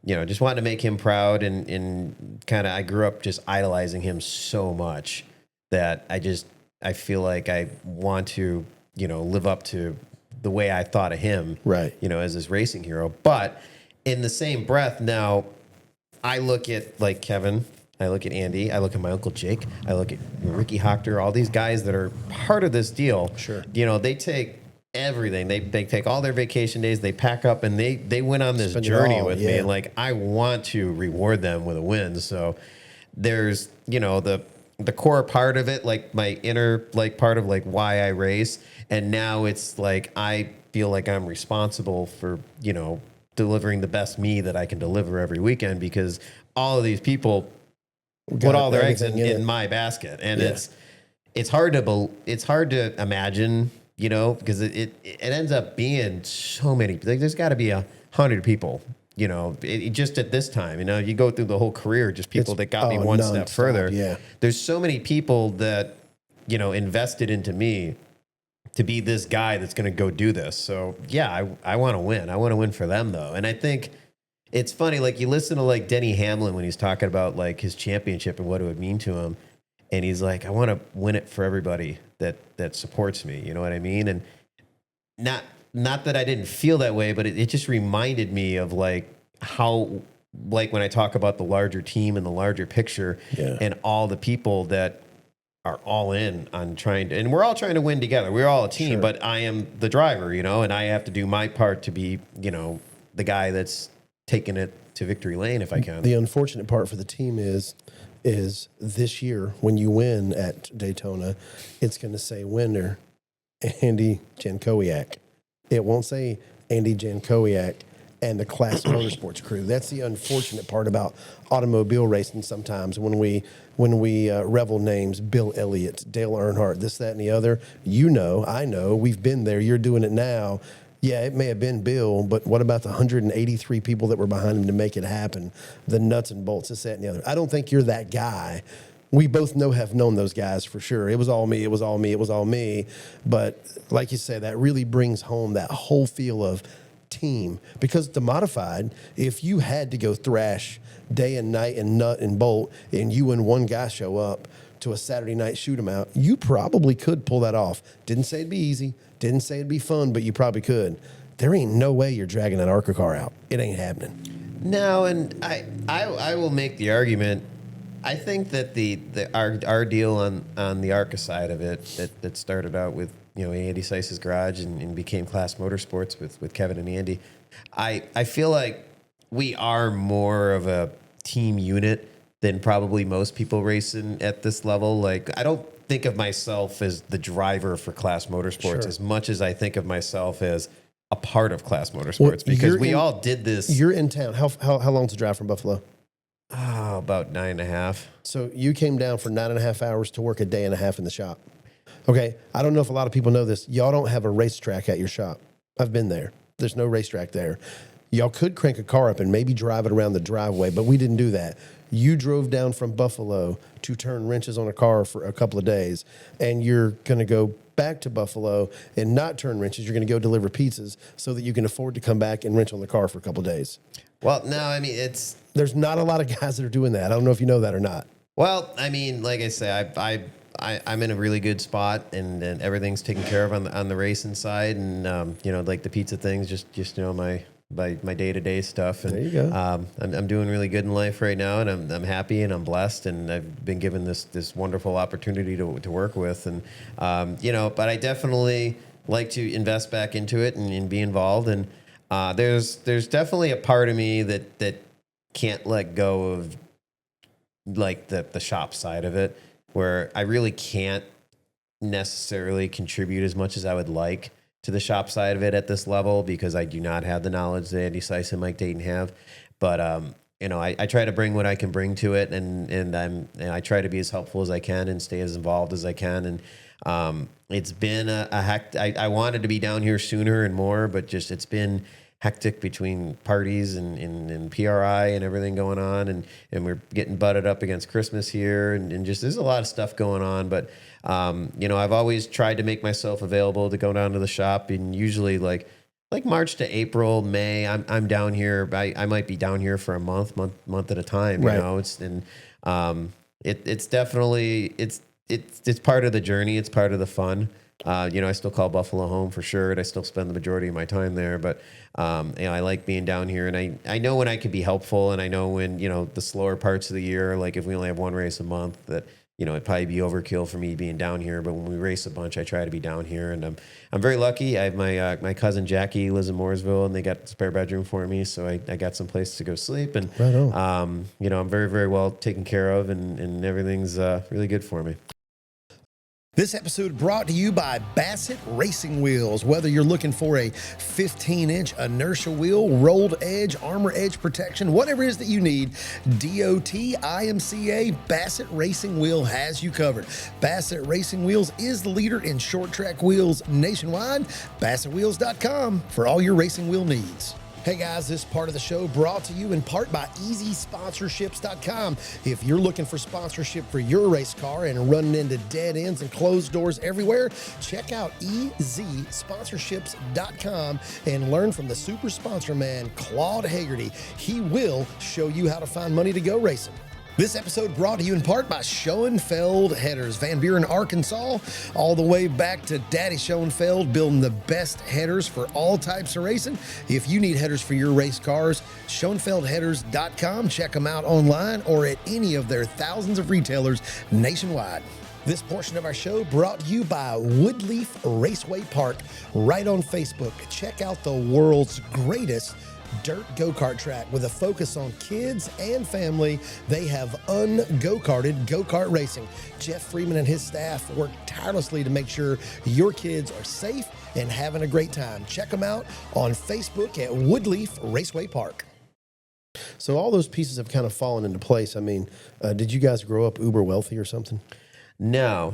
just wanting to make him proud, and kind of, I grew up just idolizing him so much that I feel like I want to, live up to the way I thought of him, Right. As this racing hero. But in the same breath, now I look at like Kevin, I look at Andy, I look at my Uncle Jake, I look at Ricky Hochter, all these guys that are part of this deal. Sure. They take everything. They take all their vacation days, they pack up, and they went on this Spend it journey all, with yeah. me. And like, I want to reward them with a win. So there's, the core part of it, like my inner like part of like why I race. And now it's like, I feel like I'm responsible for, delivering the best me that I can deliver every weekend, because all of these people put all their eggs everything in it. my basket. And Yeah. it's hard to imagine, you know, because it ends up being so many. Like, there's got to be 100 people, you know, just at this time. You know, you go through the whole career, just people that got me one step nonstop, further. yeah. There's so many people that, you know, invested into me to be this guy that's going to go do this. So yeah, I want to win. I want to win for them though. And I think it's funny, like you listen to like Denny Hamlin when he's talking about like his championship and what it would mean to him. And he's like, I want to win it for everybody that supports me. You know what I mean? And not that I didn't feel that way, but it just reminded me of like how, like when I talk about the larger team and the larger picture and all the people that are all in on trying to, and we're all trying to win together. We're all a team, Sure. but I am the driver, you know, and I have to do my part to be, you know, the guy that's taking it to victory lane if I can. The unfortunate part for the team is this year when you win at Daytona, it's going to say winner Andy Jankowiak. It won't say Andy Jankowiak and the Class Motorsports crew. That's the unfortunate part about automobile racing sometimes when we revel names, Bill Elliott, Dale Earnhardt, this, that, and the other. You know, I know, we've been there. You're doing it now. Yeah, it may have been Bill, but what about the 183 people that were behind him to make it happen? The nuts and bolts, this, that, and the other. I don't think you're that guy. We both have known those guys for sure. It was all me, it was all me, it was all me. But like you say, that really brings home that whole feel of team. Because the modified, if you had to go thrash day and night and nut and bolt, and you and one guy show up to a Saturday night shoot 'em out, you probably could pull that off. Didn't say it'd be easy, didn't say it'd be fun, but you probably could. There ain't no way you're dragging that ARCA car out. It ain't happening. No, and I will make the argument. I think that our deal on the ARCA side of it that started out with, you know, Andy Seiss's garage and became Class Motorsports with Kevin and Andy. I feel like we are more of a team unit than probably most people racing at this level. Like, I don't think of myself as the driver for Class Motorsports as much as I think of myself as a part of Class Motorsports, because we all did this. You're in town. How long's the drive from Buffalo? Oh, about 9.5. So you came down for 9.5 hours to work a day and a half in the shop. Okay, I don't know if a lot of people know this. Y'all don't have a racetrack at your shop. I've been there. There's no racetrack there. Y'all could crank a car up and maybe drive it around the driveway, but we didn't do that. You drove down from Buffalo to turn wrenches on a car for a couple of days, and you're going to go back to Buffalo and not turn wrenches. You're going to go deliver pizzas so that you can afford to come back and wrench on the car for a couple of days. Well, no, I mean, There's not a lot of guys that are doing that. I don't know if you know that or not. well, I mean, like I say, I'm in a really good spot, and everything's taken care of on the racing side, and you know, like the pizza things, just you know, my day-to-day stuff. And there you go. I'm doing really good in life right now, and I'm happy and I'm blessed, and I've been given this wonderful opportunity to work with, and you know, but I definitely like to invest back into it and be involved. And there's definitely a part of me that can't let go of like the shop side of it, where I really can't necessarily contribute as much as I would like to the shop side of it at this level, because I do not have the knowledge that Andy Seiss and Mike Dayton have. But you know, I try to bring what I can bring to it, and I try to be as helpful as I can and stay as involved as I can. And it's been a heck. I wanted to be down here sooner and more, but just it's been hectic between parties and PRI and everything going on, and we're getting butted up against Christmas here, and just there's a lot of stuff going on. But you know, I've always tried to make myself available to go down to the shop, and usually like March to April, May, I'm down here. I might be down here for a month at a time. You know, it's definitely it's part of the journey. It's part of the fun. You know, I still call Buffalo home for sure, and I still spend the majority of my time there. But you know, I like being down here, and I know when I can be helpful, and I know when, you know, the slower parts of the year, like if we only have one race a month, that, you know, it'd probably be overkill for me being down here. But when we race a bunch, I try to be down here, and I'm very lucky. I have my cousin Jackie lives in Mooresville, and they got a spare bedroom for me, so I got some place to go sleep, and Right on. you know, I'm very, very well taken care of, and everything's really good for me. This episode brought to you by Bassett Racing Wheels. Whether you're looking for a 15-inch inertia wheel, rolled edge, armor edge protection, whatever it is that you need, DOT, IMCA, Bassett Racing Wheel has you covered. Bassett Racing Wheels is the leader in short track wheels nationwide. BassettWheels.com for all your racing wheel needs. Hey guys, this part of the show brought to you in part by EasySponsorships.com. If you're looking for sponsorship for your race car and running into dead ends and closed doors everywhere, check out EasySponsorships.com and learn from the super sponsor man, Claude Hagerty. He will show you how to find money to go racing. This episode brought to you in part by Schoenfeld Headers, Van Buren, Arkansas, all the way back to Daddy Schoenfeld, building the best headers for all types of racing. If you need headers for your race cars, SchoenfeldHeaders.com. Check them out online or at any of their thousands of retailers nationwide. This portion of our show brought to you by Woodleaf Raceway Park, right on Facebook. Check out the world's greatest dirt go-kart track with a focus on kids and family. They have un-go-karted go-kart racing. Jeff Freeman and his staff work tirelessly to make sure your kids are safe and having a great time. Check them out on Facebook at Woodleaf Raceway Park. So all those pieces have kind of fallen into place. I mean, did you guys grow up uber wealthy or something? No.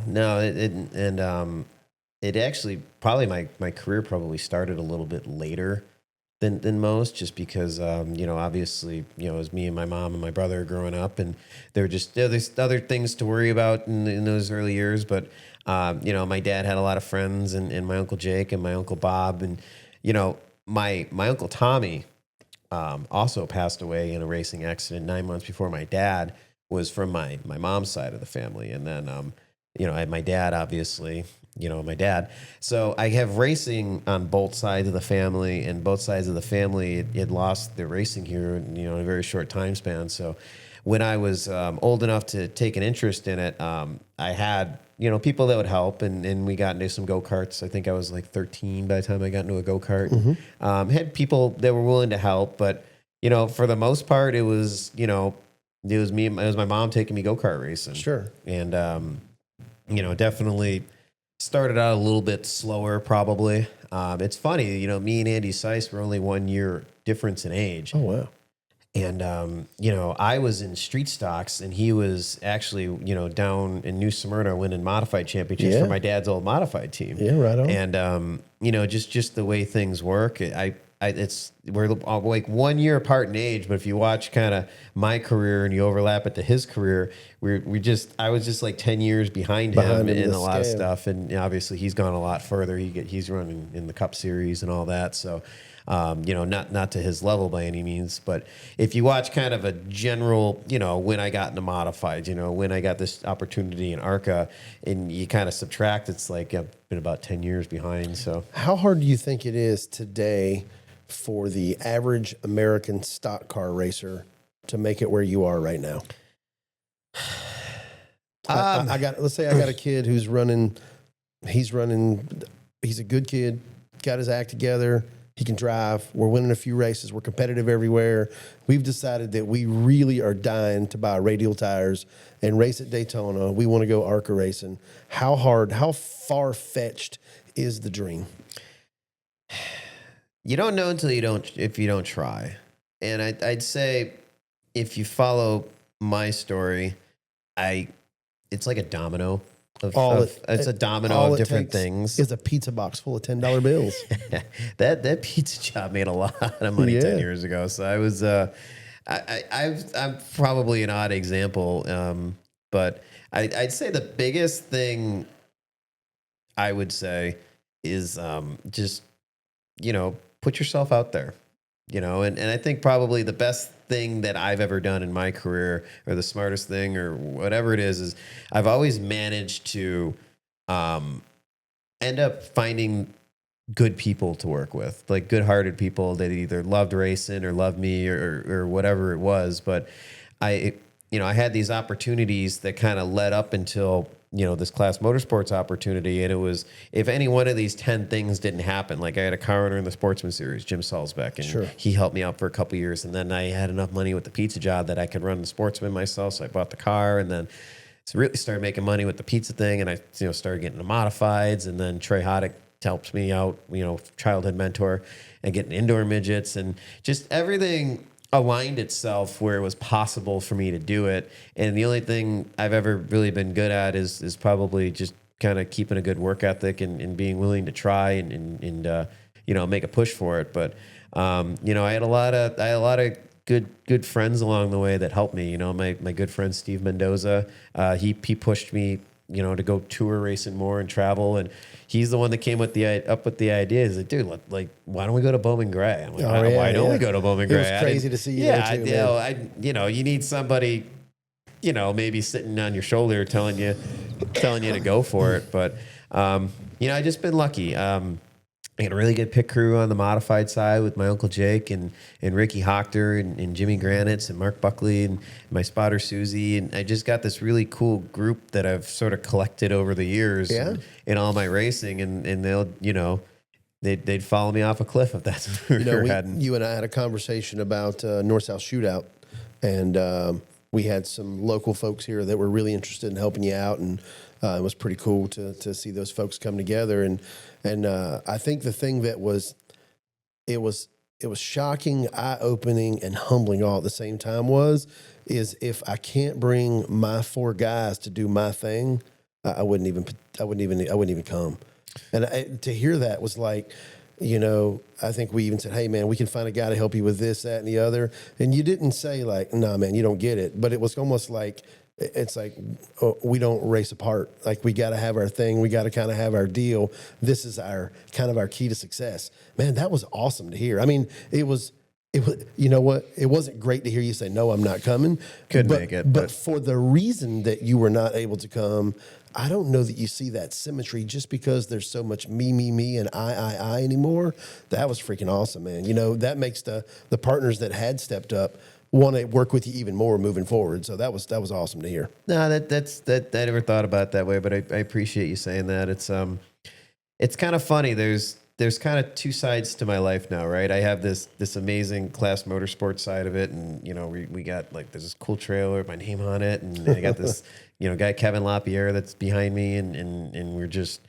It actually probably my career probably started a little bit later than most, just because obviously it was me and my mom and my brother growing up, and there's other things to worry about in those early years. But my dad had a lot of friends, and my uncle Jake and my uncle Bob, and my uncle Tommy also passed away in a racing accident 9 months before my dad was from my mom's side of the family. And then I had my dad, obviously. My dad. So I have racing on both sides of the family, and both sides of the family had lost their racing here, in a very short time span. So when I was old enough to take an interest in it, I had, people that would help, and we got into some go-karts. I think I was like 13 by the time I got into a go-kart. Mm-hmm. Had people that were willing to help, but, for the most part, it was me, it was my mom taking me go-kart racing. Sure. And, definitely started out a little bit slower, probably. It's funny, me and Andy Seiss were only 1 year difference in age. Oh, wow. And, I was in street stocks, and he was actually, down in New Smyrna winning modified championships for my dad's old modified team. Yeah, right on. And, just the way things work, we're like 1 year apart in age, but if you watch kind of my career and you overlap it to his career, I was just like 10 years behind him in a lot of stuff. And obviously he's gone a lot further. He's running in the Cup Series and all that. So, not to his level by any means, but if you watch kind of a general, when I got into modified, when I got this opportunity in ARCA, and you kind of subtract, it's like I've been about 10 years behind. So how hard do you think it is today for the average American stock car racer to make it where you are right now? Let's say I got a kid who's running. He's a good kid, got his act together. He can drive. We're winning a few races. We're competitive everywhere. We've decided that we really are dying to buy radial tires and race at Daytona. We want to go ARCA racing. How far-fetched is the dream? You don't know if you don't try. And I'd say if you follow my story, it's like a domino it's a domino of different things. It's a pizza box full of $10 bills. that pizza job made a lot of money 10 years ago. So I was I'm probably an odd example, but I'd say the biggest thing I would say is just put yourself out there, and I think probably the best thing that I've ever done in my career, or the smartest thing, or whatever it is I've always managed to end up finding good people to work with, like good-hearted people that either loved racing or loved me or whatever it was. But I had these opportunities that kind of led up until this Class Motorsports opportunity. And it was, if any one of these 10 things didn't happen, like I had a car owner in the Sportsman Series, Jim Salzbeck, and he helped me out for a couple years. And then I had enough money with the pizza job that I could run the Sportsman myself. So I bought the car, and then really started making money with the pizza thing, and I started getting the modifieds, and then Trey Hoddick helped me out, childhood mentor, and getting indoor midgets, and just everything aligned itself where it was possible for me to do it. And the only thing I've ever really been good at is probably just kind of keeping a good work ethic and being willing to try and make a push for it. But I had a lot of good friends along the way that helped me. My good friend Steve Mendoza, he pushed me to go tour racing more and travel, and he's the one that came up with the idea. He's like, dude, why don't we go to Bowman Gray? I'm like, why don't we go to Bowman Gray? It was crazy to see you there too, man. You need somebody, maybe sitting on your shoulder telling you to go for it. But I just been lucky. I got a really good pit crew on the modified side with my Uncle Jake and Ricky Hochter and Jimmy Granitz and Mark Buckley and my spotter Susie. And I just got this really cool group that I've sort of collected over the years in all my racing. And they'll, they'd follow me off a cliff if that's what we were heading. You and I had a conversation about North-South Shootout, and we had some local folks here that were really interested in helping you out, and it was pretty cool to see those folks come together. And I think the thing that was shocking, eye-opening, and humbling all at the same time is if I can't bring my 4 guys to do my thing, I wouldn't even come. And to hear that was like, I think we even said, hey, man, we can find a guy to help you with this, that, and the other. And you didn't say like, nah, man, you don't get it. But it was almost like, it's like, we don't race apart. Like, we got to have our thing. We got to kind of have our deal. This is our key to success. Man, that was awesome to hear. I mean, it was, you know what? It wasn't great to hear you say, no, I'm not coming. Couldn't make it. But for the reason that you were not able to come, I don't know that you see that symmetry just because there's so much me, and I anymore. That was freaking awesome, man. That makes the partners that had stepped up want to work with you even more moving forward. So that was awesome to hear. No, that I never thought about it that way, but I appreciate you saying that. It's kind of funny. There's kind of 2 sides to my life now, right? I have this amazing class motorsport side of it, and we got like there's this cool trailer with my name on it, and I got this guy Kevin LaPierre that's behind me, and we're just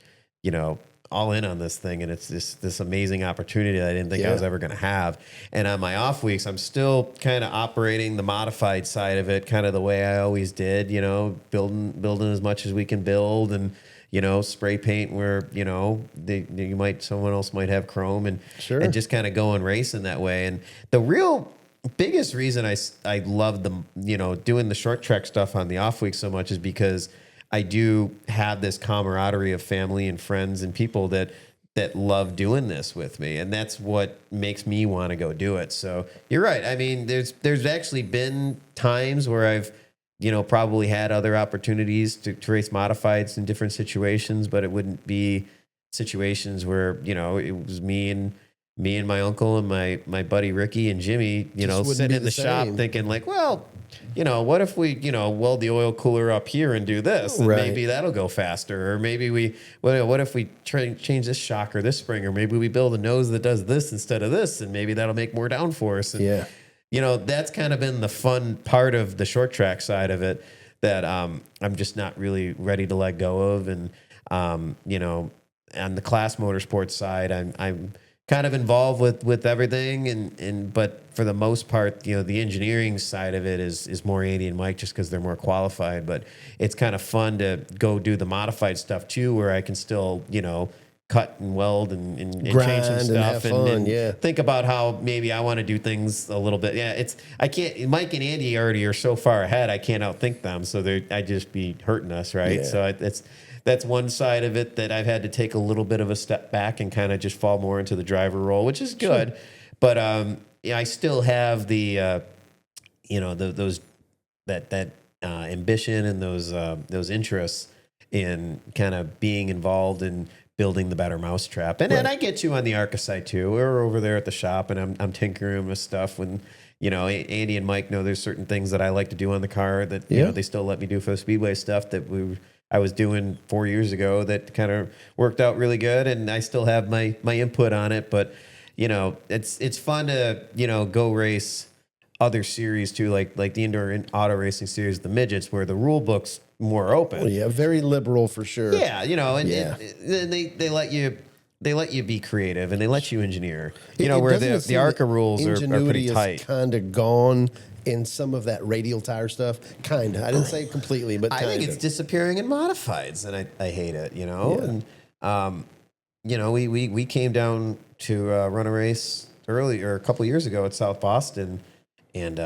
all in on this thing, and it's this amazing opportunity that I didn't think I was ever going to have. And on my off weeks, I'm still kind of operating the modified side of it, kind of the way I always did. Building as much as we can build, and spray paint where someone else might have chrome, and and just kind of going racing that way. And the real biggest reason I love doing the short track stuff on the off week so much is because I do have this camaraderie of family and friends and people that love doing this with me, and that's what makes me want to go do it. So you're right. I mean, there's actually been times where I've probably had other opportunities to race modifieds in different situations, but it wouldn't be situations where it was me and my uncle and my buddy Ricky and Jimmy, sitting in the shop thinking like, well, what if we, weld the oil cooler up here and do this, and maybe that'll go faster, or maybe what if we change this shock or this spring, or maybe we build a nose that does this instead of this, and maybe that'll make more downforce. And that's kind of been the fun part of the short track side of it that I'm just not really ready to let go of. And on the class motorsports side, I'm kind of involved with everything, but for the most part, the engineering side of it is more Andy and Mike, just because they're more qualified. But it's kind of fun to go do the modified stuff too, where I can still cut and weld and change some stuff and think about how maybe I want to do things a little bit. I can't. Mike and Andy already are so far ahead, I can't outthink them, so I just be hurting us, right? So that's one side of it that I've had to take a little bit of a step back and kind of just fall more into the driver role, which is good. But I still have the those ambition and those interests in kind of being involved in building the better mousetrap. And then I get you on the ARCA side too. We're over there at the shop, and I'm tinkering with stuff when Andy and Mike know there's certain things that I like to do on the car that they still let me do for the Speedway stuff that I was doing 4 years ago that kind of worked out really good, and I still have my input on it. But it's fun to go race other series too, like the indoor and auto racing series, the midgets, where the rule book's more open. Well, yeah, very liberal for sure. Yeah, you know, and Yeah. they let you be creative and they let you engineer. You It- know, it where doesn't the seem ARCA that rules are pretty tight. Kind of gone in some of that radial tire stuff. Kind of. I didn't say completely, but I kind think of. it's disappearing in modifieds, and I hate it. You know, and you know, we came down to run a race earlier a couple years ago at South Boston, and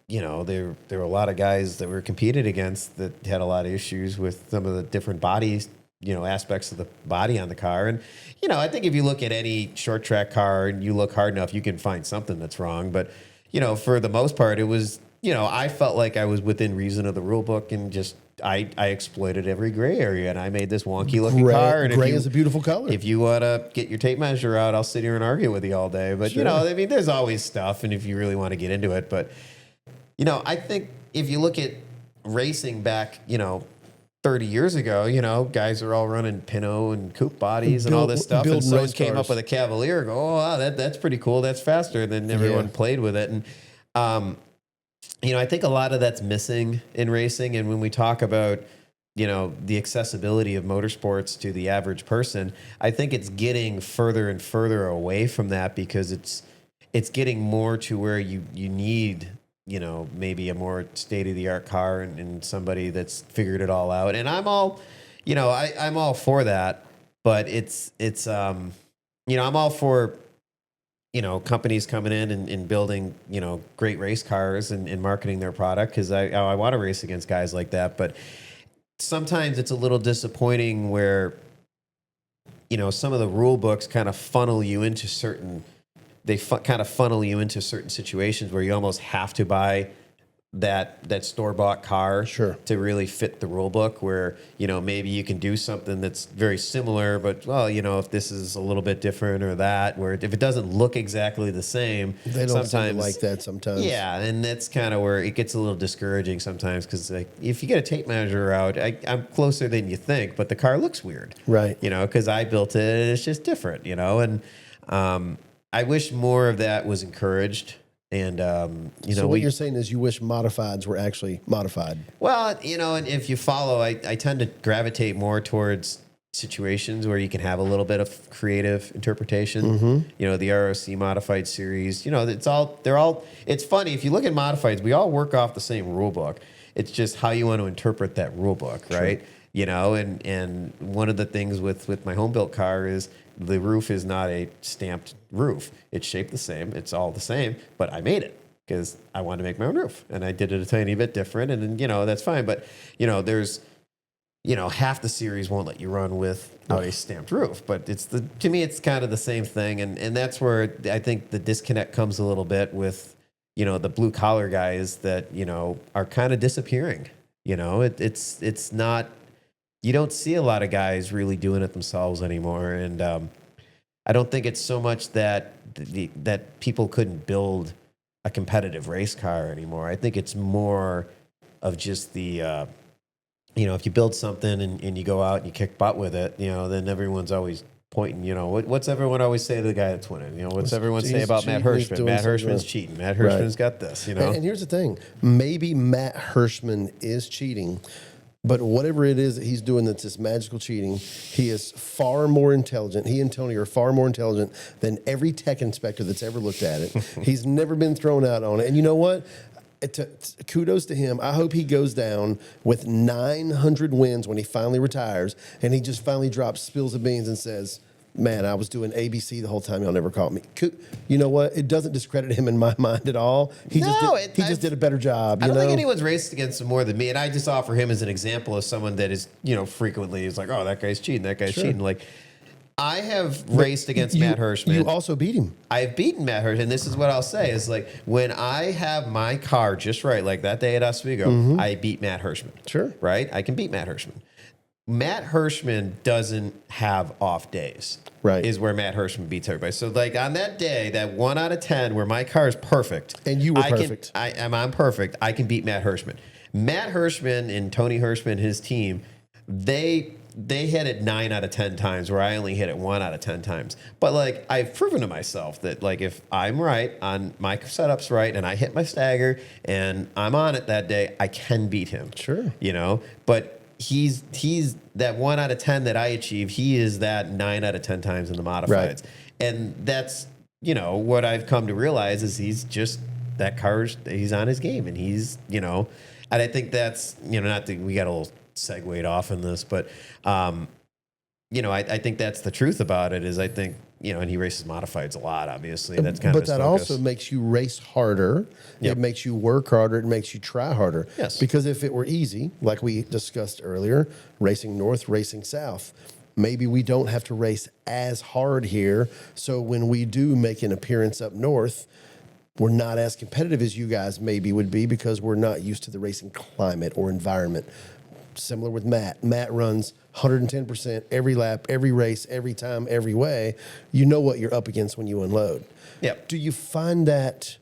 you know, there were a lot of guys that were competed against that had a lot of issues with some of the different bodies, you know, aspects of the body on the car. And, you know, I think if you look at any short track car and you look hard enough, you can find something that's wrong. But, you know, for the most part, it was, you know, I felt like I was within reason of the rule book and just, I exploited every gray area and I made this wonky looking car. And Gray is a beautiful color. If you want to get your tape measure out, I'll sit here and argue with you all day. But, you know, I mean, there's always stuff. And if you really want to get into it, but, you know, I think if you look at racing back, you know, 30 years ago, you know, guys are all running Pinot and coupe bodies and all this stuff. And someone came up with a Cavalier, go, oh, wow, that's pretty cool. That's faster. And then everyone played with it. And, you know, I think a lot of that's missing in racing. And when we talk about, you know, the accessibility of motorsports to the average person, I think it's getting further and further away from that because it's getting more to where you need, you know, maybe a more state-of-the-art car and somebody that's figured it all out. And I'm all, you know, I'm all for that, but it's you know, I'm all for, you know, companies coming in and building, you know, great race cars and marketing their product because I want to race against guys like that. But sometimes it's a little disappointing where, you know, some of the rule books kind of funnel you into certain situations where you almost have to buy that store-bought car to really fit the rule book where, you know, maybe you can do something that's very similar, but, well, you know, if this is a little bit different or that, where if it doesn't look exactly the same, they don't sometimes like that sometimes. Yeah, and that's kind of where it gets a little discouraging sometimes because like, if you get a tape measure out, I'm closer than you think, but the car looks weird. Right. You know, because I built it and it's just different, you know, and I wish more of that was encouraged. And, you know, so what you're saying is you wish modifieds were actually modified. Well, you know, and if you follow, I tend to gravitate more towards situations where you can have a little bit of creative interpretation. You know, the ROC modified series, you know, it's funny. If you look at modifieds, we all work off the same rule book. It's just how you want to interpret that rule book, right? You know, and one of the things with my home built car is the roof is not a stamped roof. It's shaped the same. It's all the same, but I made it because I wanted to make my own roof and I did it a tiny bit different. And then, you know, that's fine. But, you know, there's, you know, half the series won't let you run without a stamped roof, but to me, it's kind of the same thing. And that's where I think the disconnect comes a little bit with, you know, the blue collar guys that, you know, are kind of disappearing. You know, it's not, you don't see a lot of guys really doing it themselves anymore. And I don't think it's so much that that people couldn't build a competitive race car anymore. I think it's more of just the, you know, if you build something and you go out and you kick butt with it, you know, then everyone's always pointing, you know, what's everyone always say to the guy that's winning? You know, what's everyone say about Matt Hirschman? Matt Hirschman's cheating. Matt Hirschman's got this, you know. And here's the thing. Maybe Matt Hirschman is cheating, but whatever it is that he's doing that's this magical cheating, he is far more intelligent. He and Tony are far more intelligent than every tech inspector that's ever looked at it. He's never been thrown out on it. And you know what? Kudos to him. I hope he goes down with 900 wins when he finally retires and he just finally drops spills of beans and says, man, I was doing ABC the whole time. Y'all never caught me. You know what? It doesn't discredit him in my mind at all. He just did a better job. I don't think anyone's raced against him more than me. And I just offer him as an example of someone that is, you know, frequently is like, oh, that guy's cheating. That guy's cheating. Like, I have raced against Matt Hirschman. You also beat him. I've beaten Matt Hirschman. And this is what I'll say is like, when I have my car just right, like that day at Oswego, I beat Matt Hirschman. Sure. Right? I can beat Matt Hirschman. Matt Hirschman doesn't have off days. Right. Is where Matt Hirschman beats everybody. So like on that day, that 1 out of 10 where my car is perfect. And you were perfect. I'm perfect. I can beat Matt Hirschman. Matt Hirschman and Tony Hirschman, his team, they they hit it 9 out of 10 times where I only hit it 1 out of 10 times. But like I've proven to myself that like if I'm right on my setup's right and I hit my stagger and I'm on it that day, I can beat him. Sure. You know, but he's that 1 out of 10 that I achieve. He is that 9 out of 10 times in the modifieds. Right. And that's, you know, what I've come to realize is he's just that car's, he's on his game and he's, you know, and I think that's, you know, not that we got a little segued off in this, but, you know, I think that's the truth about it is I think, you know, and he races modifieds a lot, obviously. That's kind of his But that focus. also makes you race harder. Yep. It makes you work harder. It makes you try harder. Yes. Because if it were easy, like we discussed earlier, racing north, racing south, maybe we don't have to race as hard here. So when we do make an appearance up north, we're not as competitive as you guys maybe would be because we're not used to the racing climate or environment. Similar with Matt. Matt runs 110% every lap, every race, every time, every way. You know what you're up against when you unload. Yep. Do you find that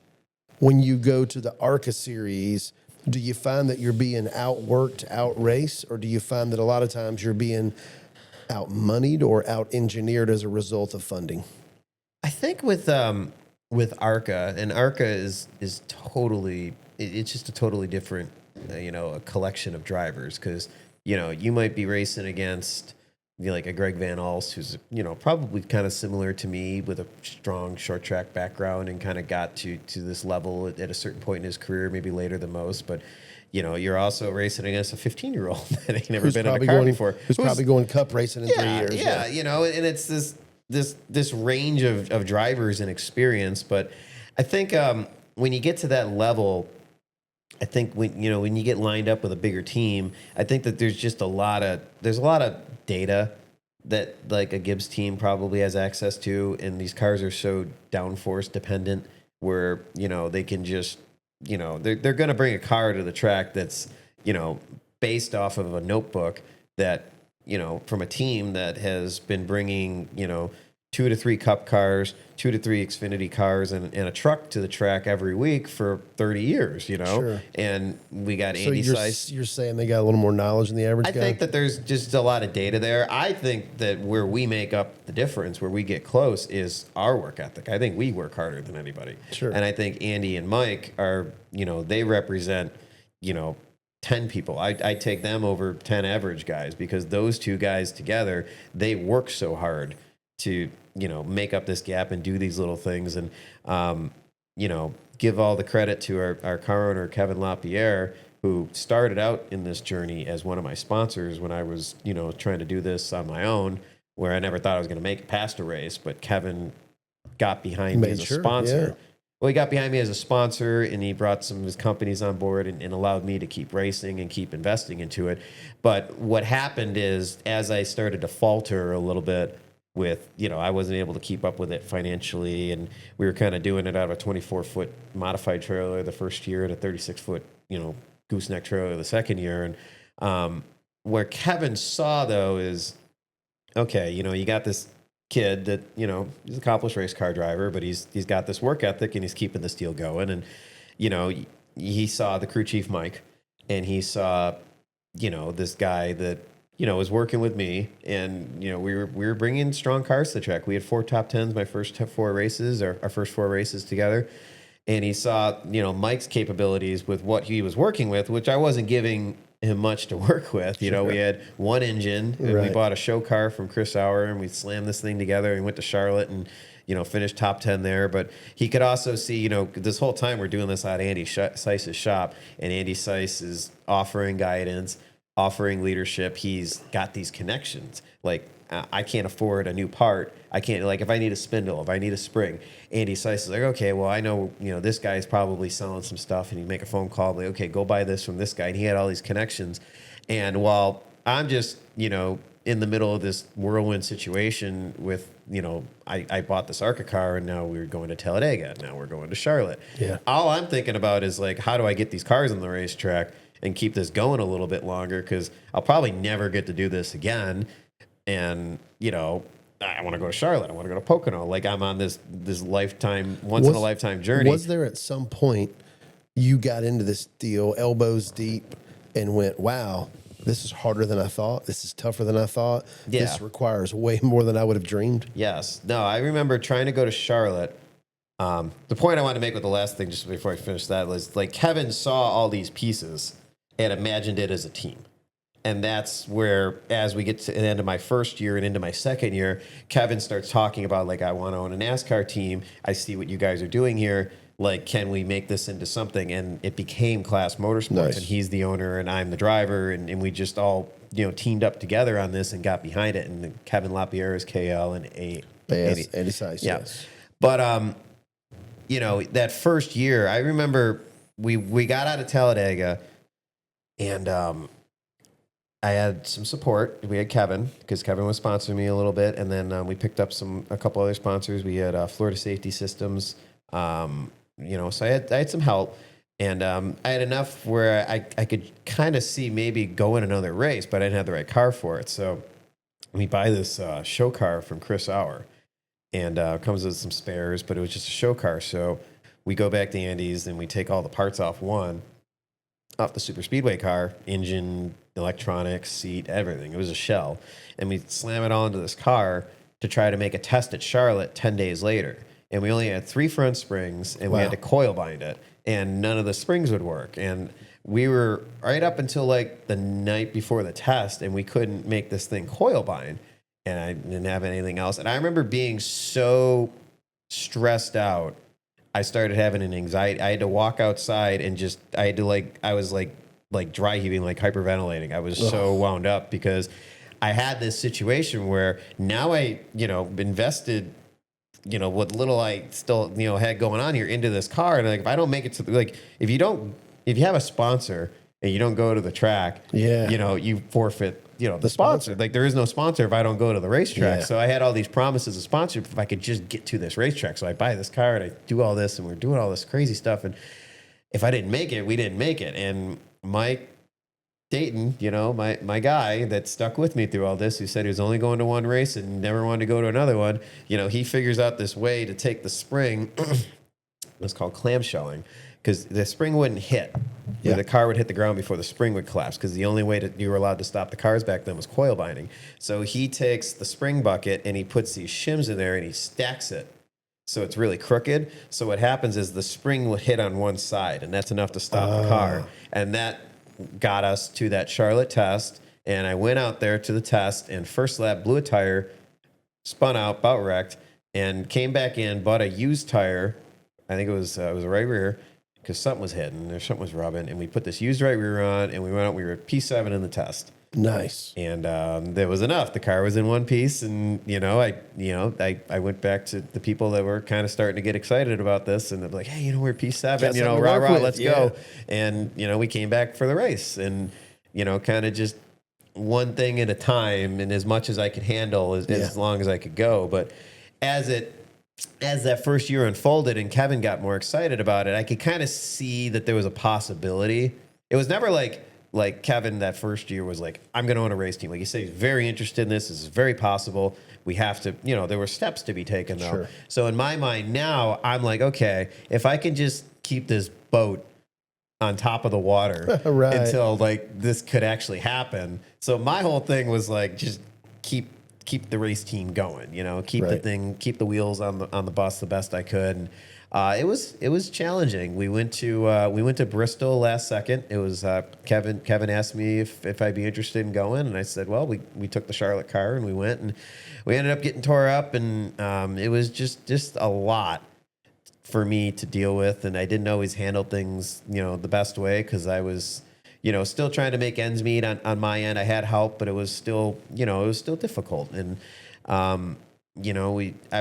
when you go to the ARCA series, do you find that you're being outworked, outraced, or do you find that a lot of times you're being out-moneyed or out-engineered as a result of funding? I think with ARCA, and ARCA is totally, it's just a totally different, you know, a collection of drivers because, you know, you might be racing against, you know, like a Greg Van Alst, who's, you know, probably kind of similar to me with a strong short track background and kind of got to this level at a certain point in his career, maybe later than most. But, you know, you're also racing against a 15-year-old that ain't never been in a car before. Who's probably going cup racing in 3 years. Yeah, you know, and it's this range of drivers and experience. But I think when you get to that level, I think when you get lined up with a bigger team, I think that there's a lot of data that like a Gibbs team probably has access to, and these cars are so downforce dependent where, you know, they can just, you know, they're going to bring a car to the track that's, you know, based off of a notebook that, you know, from a team that has been bringing, you know, 2 to 3 cup cars, 2 to 3 Xfinity cars, and a truck to the track every week for 30 years, you know? Sure. And we got So Andy Seiss. you're saying they got a little more knowledge than the average I guy? think that there's just a lot of data there. I think that where we make up the difference, where we get close, is our work ethic. I think we work harder than anybody. Sure. And I think Andy and Mike are, you know, they represent, you know, 10 people. I take them over 10 average guys because those two guys together, they work so hard to, you know, make up this gap and do these little things. And, you know, give all the credit to our car owner, Kevin LaPierre, who started out in this journey as one of my sponsors when I was, you know, trying to do this on my own, where I never thought I was going to make it past a race, but Kevin got behind me as a sponsor. Yeah. Well, he got behind me as a sponsor, and he brought some of his companies on board and allowed me to keep racing and keep investing into it. But what happened is, as I started to falter a little bit with, you know, I wasn't able to keep up with it financially, and we were kind of doing it out of a 24-foot modified trailer the first year and a 36-foot, you know, gooseneck trailer the second year. And where Kevin saw, though, is, okay, you know, you got this kid that, you know, he's an accomplished race car driver, but he's got this work ethic and he's keeping this deal going. And, you know, he saw the crew chief, Mike, and he saw, you know, this guy that, you know, was working with me, and, you know, we were bringing strong cars to the track. We had 4 top 10s my first 4 races, our first 4 races together. And he saw, you know, Mike's capabilities with what he was working with, which I wasn't giving him much to work with. You know, we had one engine, and we bought a show car from Chris Auer, and we slammed this thing together and went to Charlotte and, you know, finished top 10 there. But he could also see, you know, this whole time we're doing this at Andy Seiss's shop, and Andy Seiss is offering guidance, offering leadership. He's got these connections. Like, I can't afford a new part. I can't, like, if I need a spindle, if I need a spring, Andy Seiss is like, okay, well, I know, you know, this guy's probably selling some stuff, and he'd make a phone call, like, okay, go buy this from this guy. And he had all these connections. And while I'm just, you know, in the middle of this whirlwind situation with, you know, I bought this ARCA car, and now we're going to Talladega. Now we're going to Charlotte. Yeah. All I'm thinking about is, like, how do I get these cars on the racetrack and keep this going a little bit longer? Because I'll probably never get to do this again. And, you know, I want to go to Charlotte. I want to go to Pocono. Like, I'm on this lifetime, once in a lifetime journey. Was there at some point you got into this deal elbows deep and went, wow, this is harder than I thought. This is tougher than I thought. Yeah. This requires way more than I would have dreamed. Yes. No, I remember trying to go to Charlotte. The point I wanted to make with the last thing, just before I finish that, was like Kevin saw all these pieces and imagined it as a team. And that's where, as we get to the end of my first year and into my second year, Kevin starts talking about, like, I want to own a NASCAR team. I see what you guys are doing here. Like, can we make this into something? And it became Class Motorsports. Nice. And he's the owner and I'm the driver. And we just all, teamed up together on this and got behind it. And Kevin LaPierre is KL and Andy Sice, yeah. yes. But, that first year, I remember we got out of Talladega and I had some support. We had Kevin, because Kevin was sponsoring me a little bit. And then we picked up a couple other sponsors. We had Florida Safety Systems, so I had some help. And I had enough where I could kind of see maybe going another race, but I didn't have the right car for it. So we buy this show car from Chris Auer, and comes with some spares, but it was just a show car. So we go back to Andy's and we take all the parts off the super speedway car, engine, electronics, seat, everything. It was a shell. And we slam it all into this car to try to make a test at Charlotte 10 days later. And we only had 3 front springs, and we had to coil bind it, and none of the springs would work. And we were right up until like the night before the test, and we couldn't make this thing coil bind, and I didn't have anything else. And I remember being so stressed out. I started having an anxiety. I had to walk outside and I was like dry heaving, like hyperventilating. I was so wound up because I had this situation where now I, invested, what little I still, had going on here into this car. And like, if I don't make it to if you have a sponsor and you don't go to the track, you forfeit, the sponsor. Like, there is no sponsor if I don't go to the racetrack. Yeah. So I had all these promises of sponsorship if I could just get to this racetrack. So I buy this car and I do all this, and we're doing all this crazy stuff. And if I didn't make it, we didn't make it. And Mike Dayton, my guy that stuck with me through all this, who said he was only going to one race and never wanted to go to another one, he figures out this way to take the spring. It's called clamshelling, because the spring wouldn't hit. Yeah. The car would hit the ground before the spring would collapse, because the only way you were allowed to stop the cars back then was coil binding. So he takes the spring bucket and he puts these shims in there and he stacks it so it's really crooked. So what happens is the spring would hit on one side, and that's enough to stop the car. And that got us to that Charlotte test. And I went out there to the test, and first lap blew a tire, spun out, about wrecked, and came back in, bought a used tire. I think it was a right rear, because something was hitting or something was rubbing. And we put this used right rear on, and we went out. We were at P7 in the test. Nice. And there was enough. The car was in one piece, and I went back to the people that were kind of starting to get excited about this, and they're like, "Hey, we're P7, rah rah, let's go." And we came back for the race, and kind of just one thing at a time, and as much as I could handle, as long as I could go. But as that first year unfolded and Kevin got more excited about it, I could kind of see that there was a possibility. It was never like Kevin that first year was like, I'm going to own a race team. Like he said, he's very interested in this. This is very possible. We have to, there were steps to be taken though. Sure. So in my mind now, I'm like, okay, if I can just keep this boat on top of the water right. until like this could actually happen. So my whole thing was like, just keep the race team going, keep right. Keep the wheels on the bus the best I could. And, it was challenging. We went to Bristol last second. It was Kevin asked me if I'd be interested in going, and I said, well, we took the Charlotte car and we went, and we ended up getting tore up, and it was just a lot for me to deal with, and I didn't always handle things the best way, because I was still trying to make ends meet on my end. I had help, but it was still difficult, and I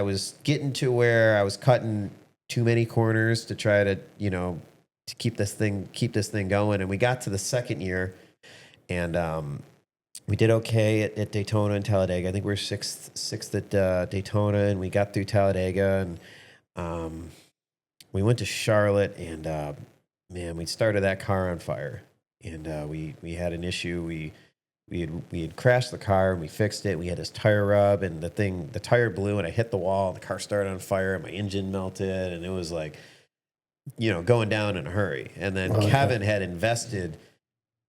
was getting to where I was cutting too many corners to try to to keep this thing going. And we got to the second year, and we did okay at Daytona and Talladega. I think we were sixth at Daytona, and we got through Talladega, and we went to Charlotte, and man, we started that car on fire, and we had an issue. We had crashed the car, and we fixed it. We had this tire rub, and the tire blew, and I hit the wall, and the car started on fire, and my engine melted, and it was like, going down in a hurry. And then Kevin had invested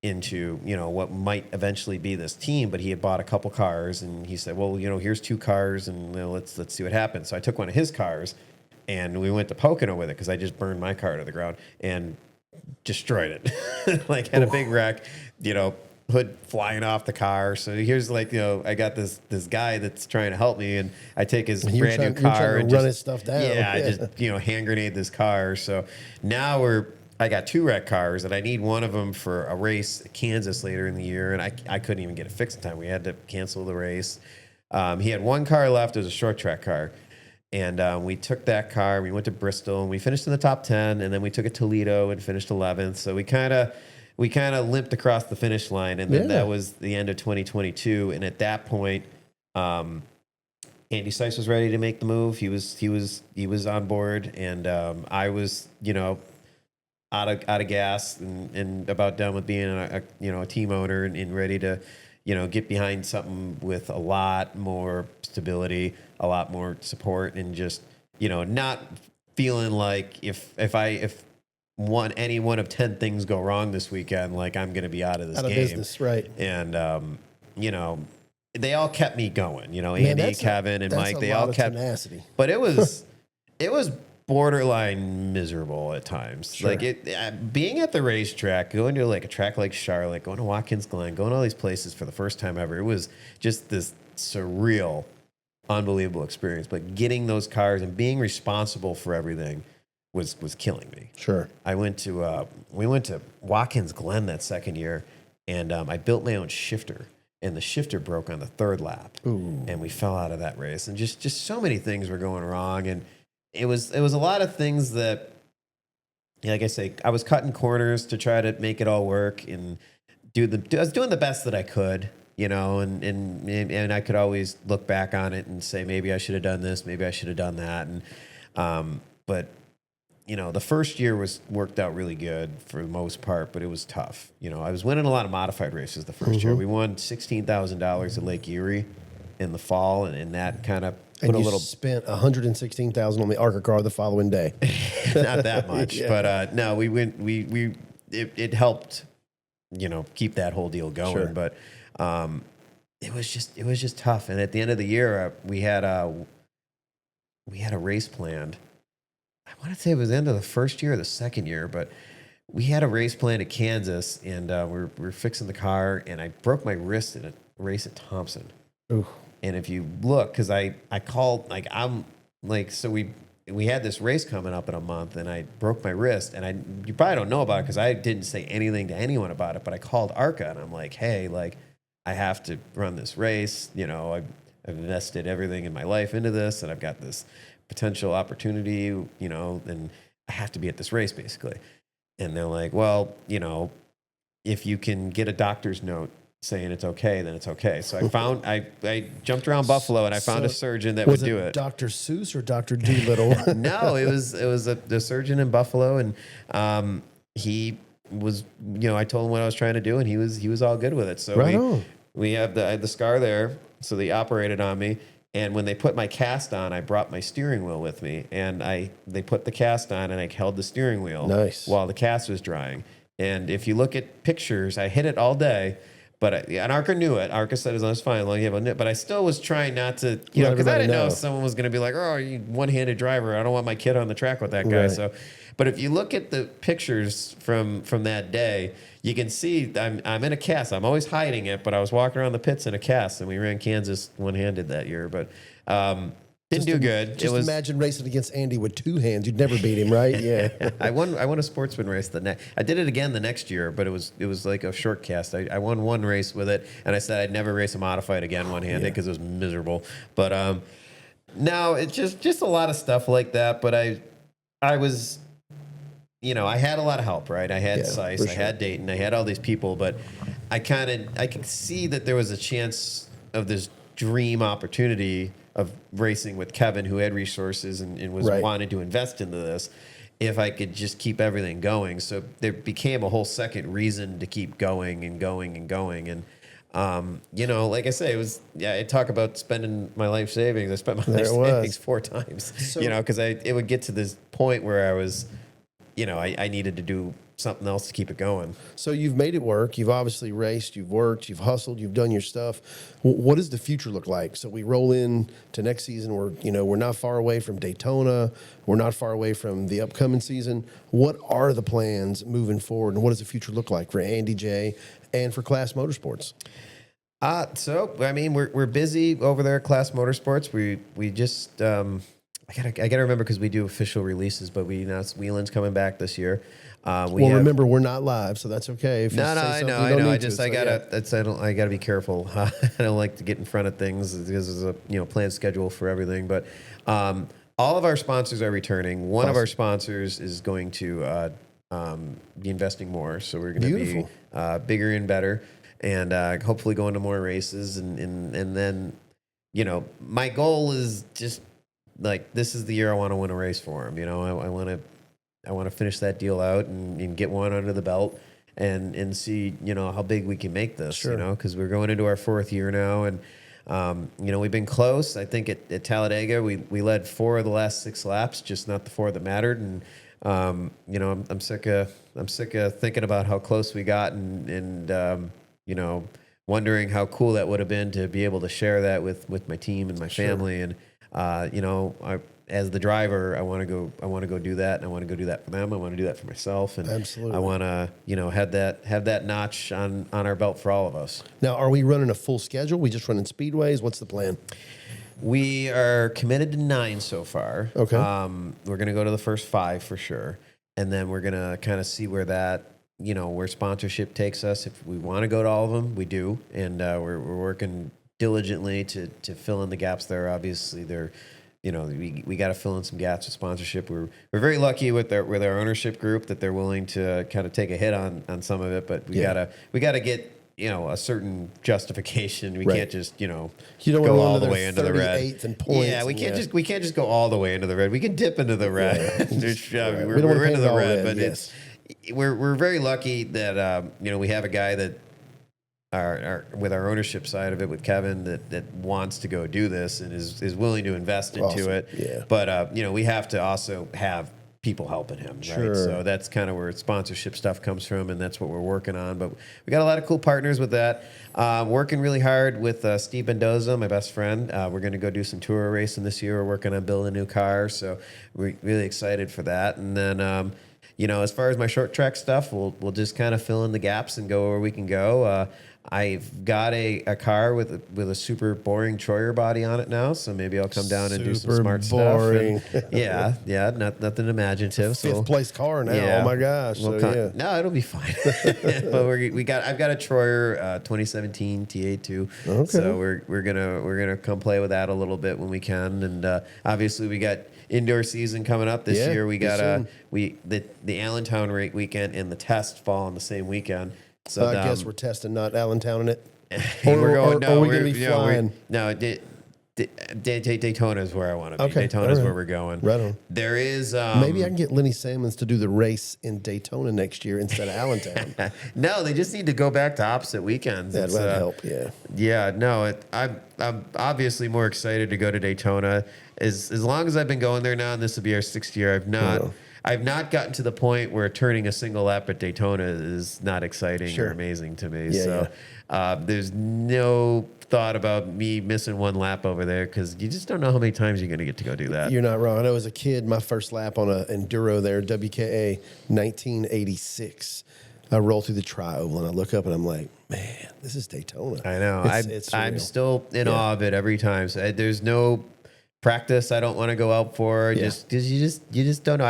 into, you know, what might eventually be this team. But he had bought a couple cars, and he said, well, you know, here's 2 cars, and you know, let's see what happens. So I took one of his cars, and we went to Pocono with it because I just burned my car to the ground and destroyed it. Like, had a big wreck, you know, hood flying off the car. So here's, like, you know, I got this guy that's trying to help me, and I take his brand new car and run his stuff down. Yeah, I just, you know, hand grenade this car. So now I got 2 wrecked cars, and I need one of them for a race at Kansas later in the year, and I couldn't even get it fixed in time. We had to cancel the race. He had 1 car left. It was a short track car. And we took that car, we went to Bristol, and we finished in the top 10, and then we took it to Toledo and finished 11th. So we kind of limped across the finish line, and then that was the end of 2022. And at that point, Andy Seiss was ready to make the move. He was on board, and I was, you know, out of gas and about done with being a team owner and ready to, you know, get behind something with a lot more stability, a lot more support, and just, you know, not feeling like if any one of 10 things go wrong this weekend, like I'm going to be out of this game. Business, right? And you know, they all kept me going. You know, Andy, Kevin, and Mike, they all kept tenacity. But it was borderline miserable at times. Sure. Like being at the racetrack, going to like a track like Charlotte, going to Watkins Glen, going to all these places for the first time ever. It was just this surreal, unbelievable experience. But getting those cars and being responsible for everything was killing me. Sure. We went to Watkins Glen that second year, and I built my own shifter, and the shifter broke on the 3rd lap. Ooh. And we fell out of that race, and just so many things were going wrong. And it was a lot of things that, like I say, I was cutting corners to try to make it all work, and I was doing the best that I could, you know, and I could always look back on it and say, maybe I should have done this, maybe I should have done that. And, but you know, the first year worked out really good for the most part, but it was tough. You know, I was winning a lot of modified races the first year. We won $16,000 at Lake Erie in the fall, and that kind of put a little. Spent $116,000 on the ARCA car the following day. Not that much, but no, we went. It helped, you know, keep that whole deal going. Sure. But it was just tough. And at the end of the year, we had a race planned. I want to say it was the end of the first year or the second year, but we had a race planned at Kansas, and we're fixing the car, and I broke my wrist in a race at Thompson. Ooh. And if you look, because I called, like, I'm like, so we had this race coming up in a month, and I broke my wrist, and you probably don't know about it because I didn't say anything to anyone about it, but I called ARCA, and I'm like, hey, like, I have to run this race. You know, I've invested everything in my life into this, and I've got this potential opportunity, you know, and I have to be at this race basically. And they're like, well, you know, if you can get a doctor's note saying it's okay, then it's okay. So I jumped around Buffalo, and I found a surgeon that would do it. Dr. Seuss or Dr. Doolittle? No, it was the surgeon in Buffalo, and he was, you know, I told him what I was trying to do, and he was all good with it. So I had the scar there, so they operated on me. And when they put my cast on, I brought my steering wheel with me, and they put the cast on, and I held the steering wheel while the cast was drying. And if you look at pictures, I hit it all day, and ARCA knew it. ARCA said it was fine, as long as you have a nip. But I still was trying not to, you know, because I didn't know if someone was going to be like, oh, you one-handed driver. I don't want my kid on the track with that guy. Right. So, but if you look at the pictures from that day, you can see I'm in a cast. I'm always hiding it, but I was walking around the pits in a cast, and we ran Kansas one-handed that year. But didn't do good. Imagine racing against Andy with 2 hands. You'd never beat him, right? Yeah. I won a sportsman race I did it again the next year, but it was like a short cast. I won one race with it, and I said I'd never race a modified again one-handed because it was miserable. But no, it's just a lot of stuff like that. But I was, you know, I had a lot of help, right? I had Seiss, I had Dayton, I had all these people, but I could see that there was a chance of this dream opportunity of racing with Kevin, who had resources and was wanted to invest into this, if I could just keep everything going. So there became a whole second reason to keep going and going and going. And, you know, like I say, I talk about spending my life savings. I spent my life savings 4 times, you know, because it would get to this point where I was I needed to do something else to keep it going. So you've made it work. You've obviously raced. You've worked. You've hustled. You've done your stuff. What does the future look like? So we roll in to next season. We're not far away from Daytona. We're not far away from the upcoming season. What are the plans moving forward, and what does the future look like for Andy J and for Class Motorsports? So I mean, we're busy over there at Class Motorsports. We just I gotta remember because we do official releases, but we announced Wheelan's coming back this year. Remember, we're not live, so that's okay. No, I know. I gotta be careful. I don't like to get in front of things because there's a planned schedule for everything. But all of our sponsors are returning. One of our sponsors is going to be investing more, so we're going to be bigger and better, and hopefully going to more races. And then, my goal is just like this is the year I want to win a race for him. I want to finish that deal out and get one under the belt and see, how big we can make this, because we're going into our 4th year now. And, we've been close. I think at Talladega, we led 4 of the last 6 laps, just not the 4 that mattered. And, I'm sick of thinking about how close we got and wondering how cool that would have been to be able to share that with my team and my family. And, as the driver, I want to go do that, and I want to go do that for them. I want to do that for myself, and absolutely, I want to, have that notch on our belt for all of us. Now, are we running a full schedule? We just running speedways? What's the plan? We are committed to 9 so far. Okay. We're going to go to the first 5 for sure, and then we're going to kind of see where that, where sponsorship takes us. If we want to go to all of them, we do, and we're working diligently to fill in the gaps there. Obviously, we got to fill in some gaps with sponsorship. We're very lucky with our ownership group that they're willing to kind of take a hit on some of it, but we gotta get a certain justification. We can't just you don't go all the way into the red. And points. Yeah, we can't just go all the way into the red. We can dip into the red. Right. We're into the red, but we're very lucky that we have a guy that. With our ownership side of it, with Kevin, that wants to go do this and is willing to invest into it. Yeah. But we have to also have people helping him, sure. Right? So that's kind of where sponsorship stuff comes from, and that's what we're working on. But we got a lot of cool partners with that. Working really hard with Steve Mendoza, my best friend. We're going to go do some tour racing this year. We're working on building a new car, so we're really excited for that. And then. As far as my short track stuff, we'll just kind of fill in the gaps and go where we can go. I've got a car with a super boring Troyer body on it now, so maybe I'll come down and do some smart boring. Stuff. And, nothing imaginative. So 5th place car now. Yeah. Oh my gosh! No, it'll be fine. But I've got a Troyer 2017 T82. Okay. So we're gonna come play with that a little bit when we can, and obviously we got indoor season coming up this year. We got the Allentown weekend and the test fall on the same weekend. So I guess we're testing, not Allentown in it. We're going. Are we going to be flying? Daytona is where I want to be. Okay, Daytona is where we're going. Right on. There is maybe I can get Lenny Sammons to do the race in Daytona next year instead of Allentown. No, they just need to go back to opposite weekends. That would help. Yeah. Yeah. No, I'm obviously more excited to go to Daytona. As long as I've been going there now, and this will be our 6th year, I've not gotten to the point where turning a single lap at Daytona is not exciting or amazing to me. There's no thought about me missing one lap over there because you just don't know how many times you're going to get to go do that. You're not wrong. I know as a kid, my first lap on an Enduro there, WKA 1986, I roll through the tri-oval and I look up and I'm like, man, this is Daytona. I know. I'm still in awe of it every time. So there's no practice I don't want to go out for just because you just don't know.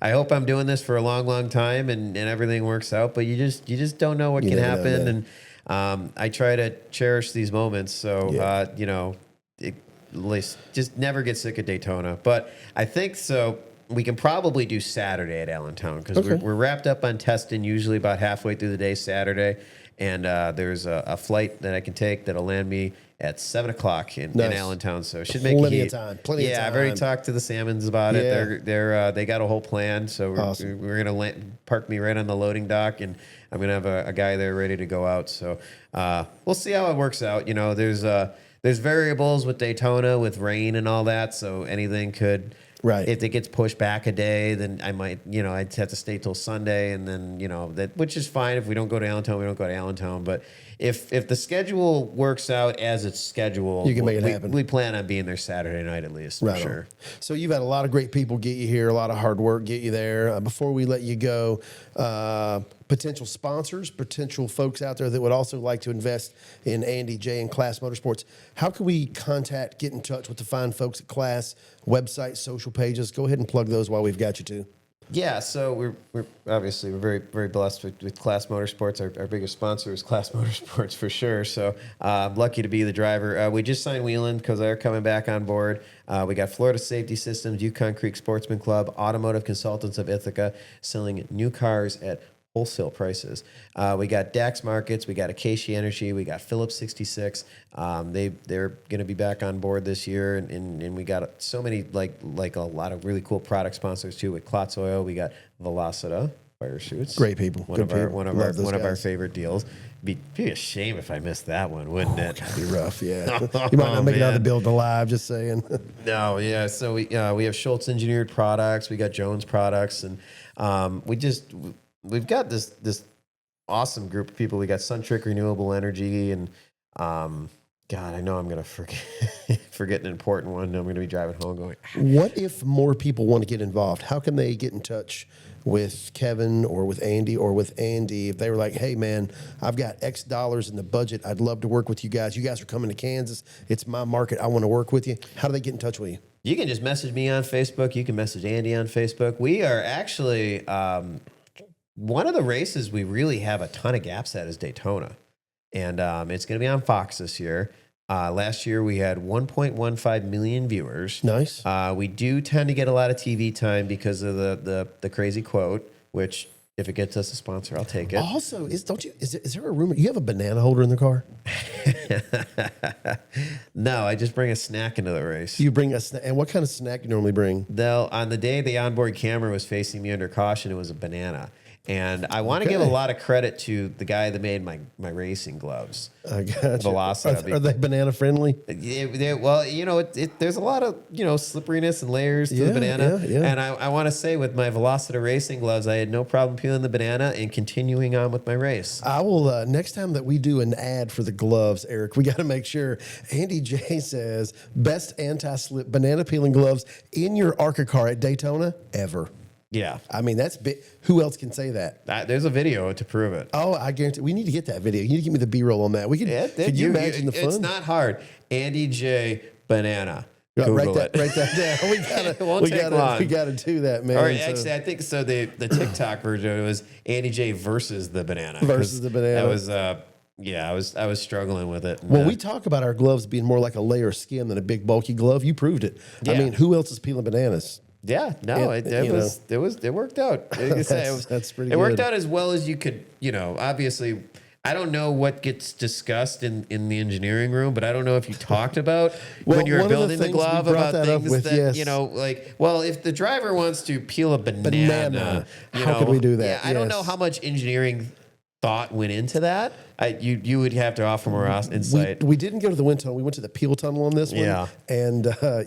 I hope I'm doing this for a long, long time and everything works out, but you just don't know what can happen. And I try to cherish these moments. So, at least just never get sick of Daytona. But I think so. We can probably do Saturday at Allentown because we're wrapped up on testing usually about halfway through the day Saturday. And there's a flight that I can take that'll land me at 7 o'clock in Allentown, so it should make plenty of time. I've already talked to the Salmons about it. They got a whole plan, so we're gonna park me right on the loading dock, and I'm gonna have a guy there ready to go out. So we'll see how it works out. There's variables with Daytona with rain and all that, so anything could Right. If it gets pushed back a day, then I might, I'd have to stay till Sunday, and then, which is fine. If we don't go to Allentown, we don't go to Allentown. But if the schedule works out as it's scheduled, you can make it happen. We plan on being there Saturday night at least, right for sure. On. So you've had a lot of great people get you here, a lot of hard work get you there. Before we let you go, potential sponsors, potential folks out there that would also like to invest in Andy J and Class Motorsports, how can we contact, get in touch with the fine folks at Class, website, social pages? Go ahead and plug those while we've got you too. Yeah, so we're obviously very, very blessed with Class Motorsports. Our biggest sponsor is Class Motorsports for sure. So I'm lucky to be the driver. We just signed Wheelman because they're coming back on board. We got Florida Safety Systems, Yukon Creek Sportsman Club, Automotive Consultants of Ithaca, selling new cars at wholesale prices. We got Dax Markets, we got Acacia Energy, we got Phillips 66. They're going to be back on board this year, and we got so many like a lot of really cool product sponsors too. With Klotz Oil, we got Velocita fire shoots. Great people, one of our favorite deals. Be a shame if I missed that one, wouldn't it? That'd be rough, yeah. You might not make it out of the building alive. Just saying. No, yeah. So we have Schultz Engineered Products, we got Jones Products, and we've got this awesome group of people. We got SunTrick Renewable Energy, and God, I know I'm going to forget an important one. I'm going to be driving home going, what if more people want to get involved? How can they get in touch with Kevin or with Andy or with Andy if they were like, hey, man, I've got X dollars in the budget. I'd love to work with you guys. You guys are coming to Kansas. It's my market. I want to work with you. How do they get in touch with you? You can just message me on Facebook. You can message Andy on Facebook. We are actually... one of the races we really have a ton of gaps at is Daytona. And it's going to be on Fox this year. Last year we had 1.15 million viewers. Nice. We do tend to get a lot of TV time because of the crazy quote, which if it gets us a sponsor, I'll take it. Also, is there a rumor you have a banana holder in the car? No, I just bring a snack into the race. You bring a snack, and what kind of snack you normally bring? On the day the onboard camera was facing me under caution, it was a banana. And I want to give a lot of credit to the guy that made my racing gloves. I got you. Velocita. Are they banana friendly? Well, there's a lot of slipperiness and layers to the banana. Yeah. And I want to say with my Velocita racing gloves, I had no problem peeling the banana and continuing on with my race. I will next time that we do an ad for the gloves, Eric, we got to make sure Andy J says best anti-slip banana peeling gloves in your ARCA car at Daytona ever. Yeah. I mean, that's big. Who else can say that? There's a video to prove it. Oh, I guarantee. We need to get that video. You need to give me the B-roll on that. We could. Could you imagine the fun? It's not hard. Andy J. Banana. Write that down. We gotta do that, man. All right, actually, I think so. The TikTok version was Andy J. versus the banana. Versus the banana. That was I was struggling with it. Well, we talk about our gloves being more like a layer of skin than a big bulky glove. You proved it. Yeah. I mean, who else is peeling bananas? Yeah, no, it worked out. That's pretty good. It worked out as well as you could, obviously. I don't know what gets discussed in the engineering room, but I don't know if you talked about when you were building the glove about things that, if the driver wants to peel a banana how could we do that? Yeah, I don't know how much engineering thought went into that. You would have to offer more insight. We didn't go to the wind tunnel. We went to the peel tunnel on this one. Yeah. And I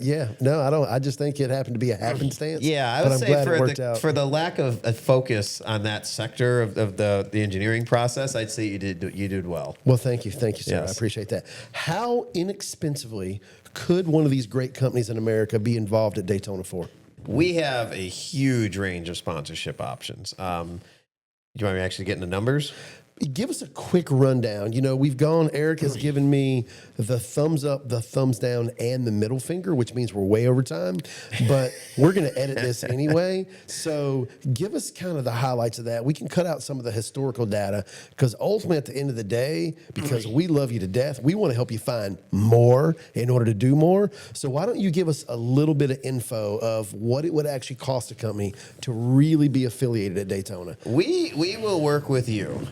don't. I just think it happened to be a happenstance. Yeah, I would say for the lack of a focus on that sector of the engineering process, I'd say you did well. Well, thank you, sir. Yes. I appreciate that. How inexpensively could one of these great companies in America be involved at Daytona 4? We have a huge range of sponsorship options. Do you want me actually getting the numbers? Give us a quick rundown. We've gone, Eric has given me the thumbs up, the thumbs down, and the middle finger, which means we're way over time, but we're going to edit this anyway. So give us kind of the highlights of that. We can cut out some of the historical data because ultimately at the end of the day, because we love you to death, we want to help you find more in order to do more. So why don't you give us a little bit of info of what it would actually cost a company to really be affiliated at Daytona? We will work with you.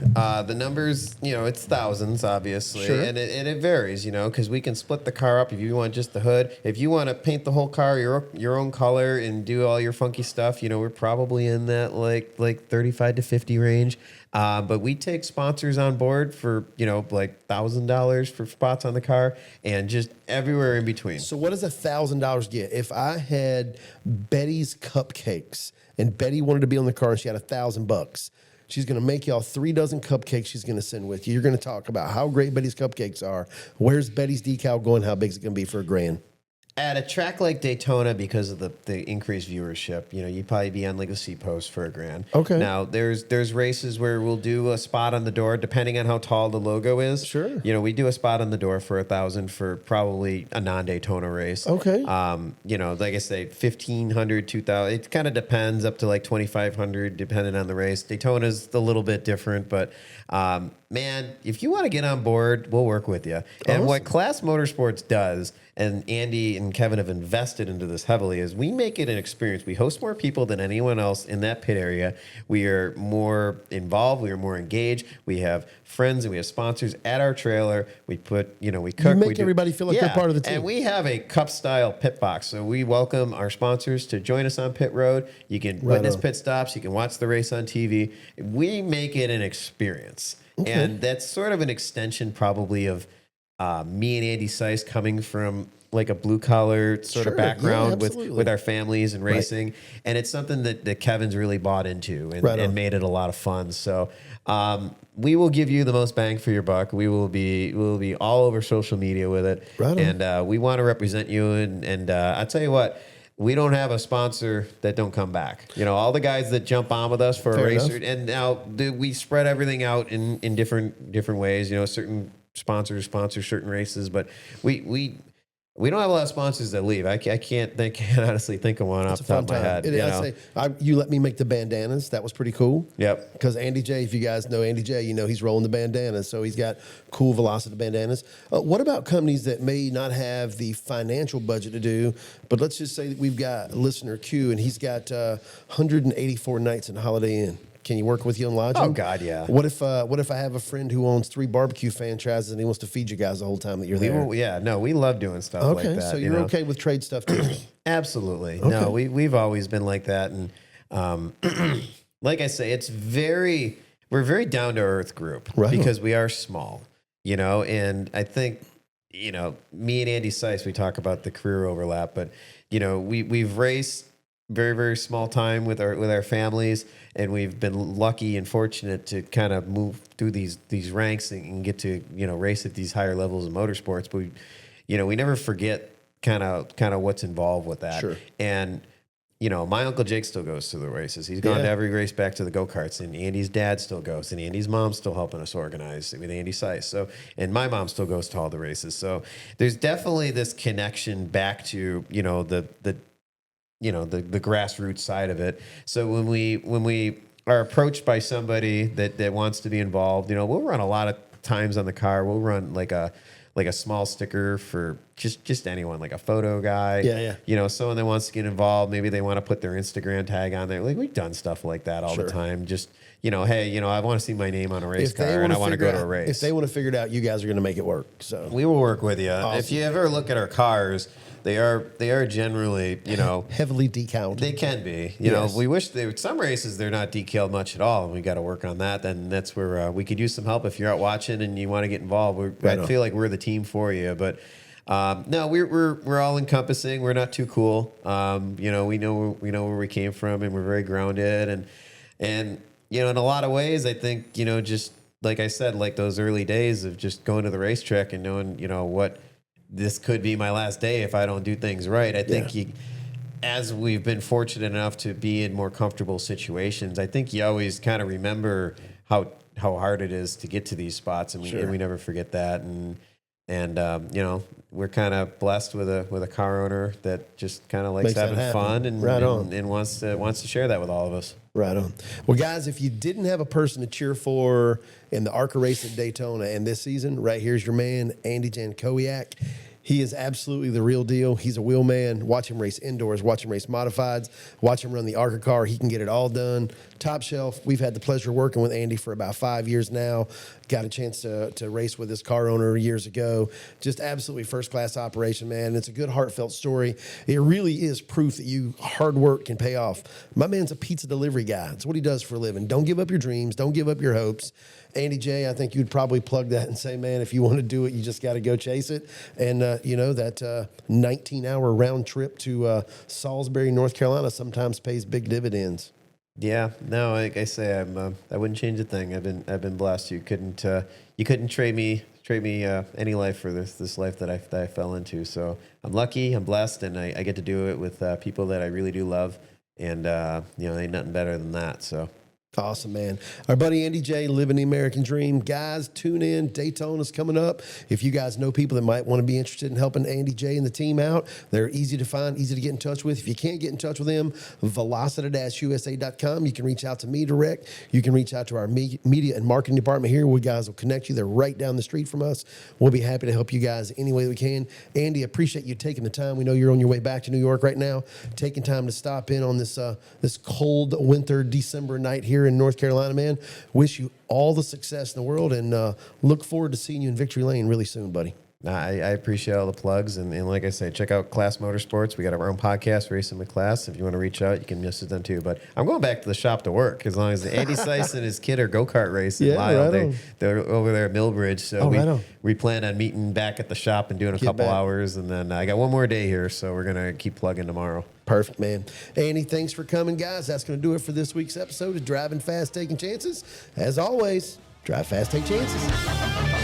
The numbers, it's thousands, obviously, Sure. and it varies, because we can split the car up if you want just the hood. If you want to paint the whole car your own color and do all your funky stuff, we're probably in that like 35 to 50 range. But we take sponsors on board for like $1,000 for spots on the car and just everywhere in between. So what does $1,000 get? If I had Betty's cupcakes and Betty wanted to be on the car and she had $1,000, she's going to make y'all 3 dozen cupcakes she's going to send with you. You're going to talk about how great Betty's cupcakes are. Where's Betty's decal going? How big is it going to be for $1,000? At a track like Daytona, because of the increased viewership, you'd probably be on like a seat post for $1,000. Okay. Now there's races where we'll do a spot on the door, depending on how tall the logo is. Sure. We do a spot on the door for $1,000 for probably a non-Daytona race. Okay. Like I say, 1,500, 2,000. It kind of depends, up to like 2,500, depending on the race. Daytona's a little bit different, but man, if you want to get on board, we'll work with you. And what Class Motorsports does, and Andy and Kevin have invested into this heavily, is we make it an experience. We host more people than anyone else in that pit area. We are more involved. We are more engaged. We have friends and we have sponsors at our trailer. We put, we cook. You make everybody feel like they're part of the team. And we have a cup-style pit box. So we welcome our sponsors to join us on pit road. You can witness pit stops. You can watch the race on TV. We make it an experience. Okay. And that's sort of an extension probably of me and Andy Seiss coming from like a blue collar sort of background with our families and racing. Right. And it's something that Kevin's really bought into and made it a lot of fun. So we will give you the most bang for your buck. We will be all over social media with it. Right. And we want to represent you. And I'll tell you what, we don't have a sponsor that don't come back. All the guys that jump on with us for a race, and now we spread everything out in different ways. Certain sponsors sponsor certain races, but we don't have a lot of sponsors that leave. I can't honestly think of one off the top of my head. You let me make the bandanas. That was pretty cool. Yep. Because Andy J, if you guys know Andy J, he's rolling the bandanas. So he's got cool Velocita bandanas. What about companies that may not have the financial budget to do, but let's just say that we've got listener Q and he's got 184 nights in Holiday Inn. Can you work with you on lodging? Oh God, yeah. What if I have a friend who owns 3 barbecue franchises and he wants to feed you guys the whole time that you're there? We love doing stuff like that. Okay, so you're okay with trade stuff too? Absolutely. Okay. No, we've always been like that, and like I say, we're a very down to earth group because we are small, and I think me and Andy Seiss, we talk about the career overlap, but we've raced very, very small time with our families, and we've been lucky and fortunate to kind of move through these ranks and get to race at these higher levels of motorsports. But we never forget kind of what's involved with that. Sure. And my Uncle Jake still goes to the races. He's gone to every race back to the go-karts, and Andy's dad still goes, and Andy's mom's still helping us organize with Andy Seiss. So, and my mom still goes to all the races. So there's definitely this connection back to the grassroots side of it. So when we are approached by somebody that wants to be involved, we'll run a lot of times on the car. We'll run like a small sticker for just anyone, like a photo guy. Someone that wants to get involved. Maybe they want to put their Instagram tag on there. Like, we've done stuff like that all the time. Just hey, I want to see my name on a race car and I want to go to a race. If they want to figure it out, you guys are going to make it work. So we will work with you. Awesome. If you ever look at our cars, they are generally, heavily decaled. They can be. We wish some races they're not decaled much at all, and we got to work on that. Then that's where we could use some help if you're out watching and you want to get involved. I feel like we're the team for you, but no, we're all encompassing. We're not too cool. We know where we came from, and we're very grounded, and in a lot of ways, I think just like I said, like those early days of just going to the racetrack and knowing what. This could be my last day if I don't do things right. I think as we've been fortunate enough to be in more comfortable situations, I think you always kind of remember how hard it is to get to these spots, and we never forget that. And we're kind of blessed with a car owner that just kind of likes having fun and wants to share that with all of us. Right on. Well, guys, if you didn't have a person to cheer for in the ARCA race at Daytona and this season, right here's your man, Andy Jankowiak. He is absolutely the real deal. He's a wheelman. Watch him race indoors. Watch him race modifieds. Watch him run the ARCA car. He can get it all done. Top shelf. We've had the pleasure of working with Andy for about 5 years now. Got a chance to race with his car owner years ago. Just absolutely first-class operation, man. It's a good, heartfelt story. It really is proof that hard work can pay off. My man's a pizza delivery guy. It's what he does for a living. Don't give up your dreams. Don't give up your hopes. Andy J, I think you'd probably plug that and say, man, if you want to do it, you just got to go chase it. And, that 19-hour round trip to Salisbury, North Carolina sometimes pays big dividends. Yeah, no, like I say, I wouldn't change a thing. I've been blessed. You couldn't trade me any life for this life that I fell into. So I'm lucky, I'm blessed, and I get to do it with people that I really do love. And ain't nothing better than that. So. Awesome, man. Our buddy Andy J, living the American dream. Guys, tune in. Daytona's coming up. If you guys know people that might want to be interested in helping Andy J and the team out, they're easy to find, easy to get in touch with. If you can't get in touch with them, Velocita-USA.com. You can reach out to me direct. You can reach out to our media and marketing department here. We guys will connect you. They're right down the street from us. We'll be happy to help you guys any way we can. Andy, appreciate you taking the time. We know you're on your way back to New York right now, taking time to stop in on this cold winter December night here in North Carolina, man. Wish you all the success in the world, and look forward to seeing you in Victory Lane really soon, buddy. I appreciate all the plugs, and like I say, check out Class Motorsports. We got our own podcast, Racing with Class. If you want to reach out, you can message them too. But I'm going back to the shop to work as long as Andy Seiss and his kid are go-kart racing. Yeah, Lyle, right on. they're over there at Millbridge. So we plan on meeting back at the shop and doing a couple hours, and then I got one more day here, so we're going to keep plugging tomorrow. Perfect, man. Andy, thanks for coming, guys. That's going to do it for this week's episode of Driving Fast, Taking Chances. As always, drive fast, take chances.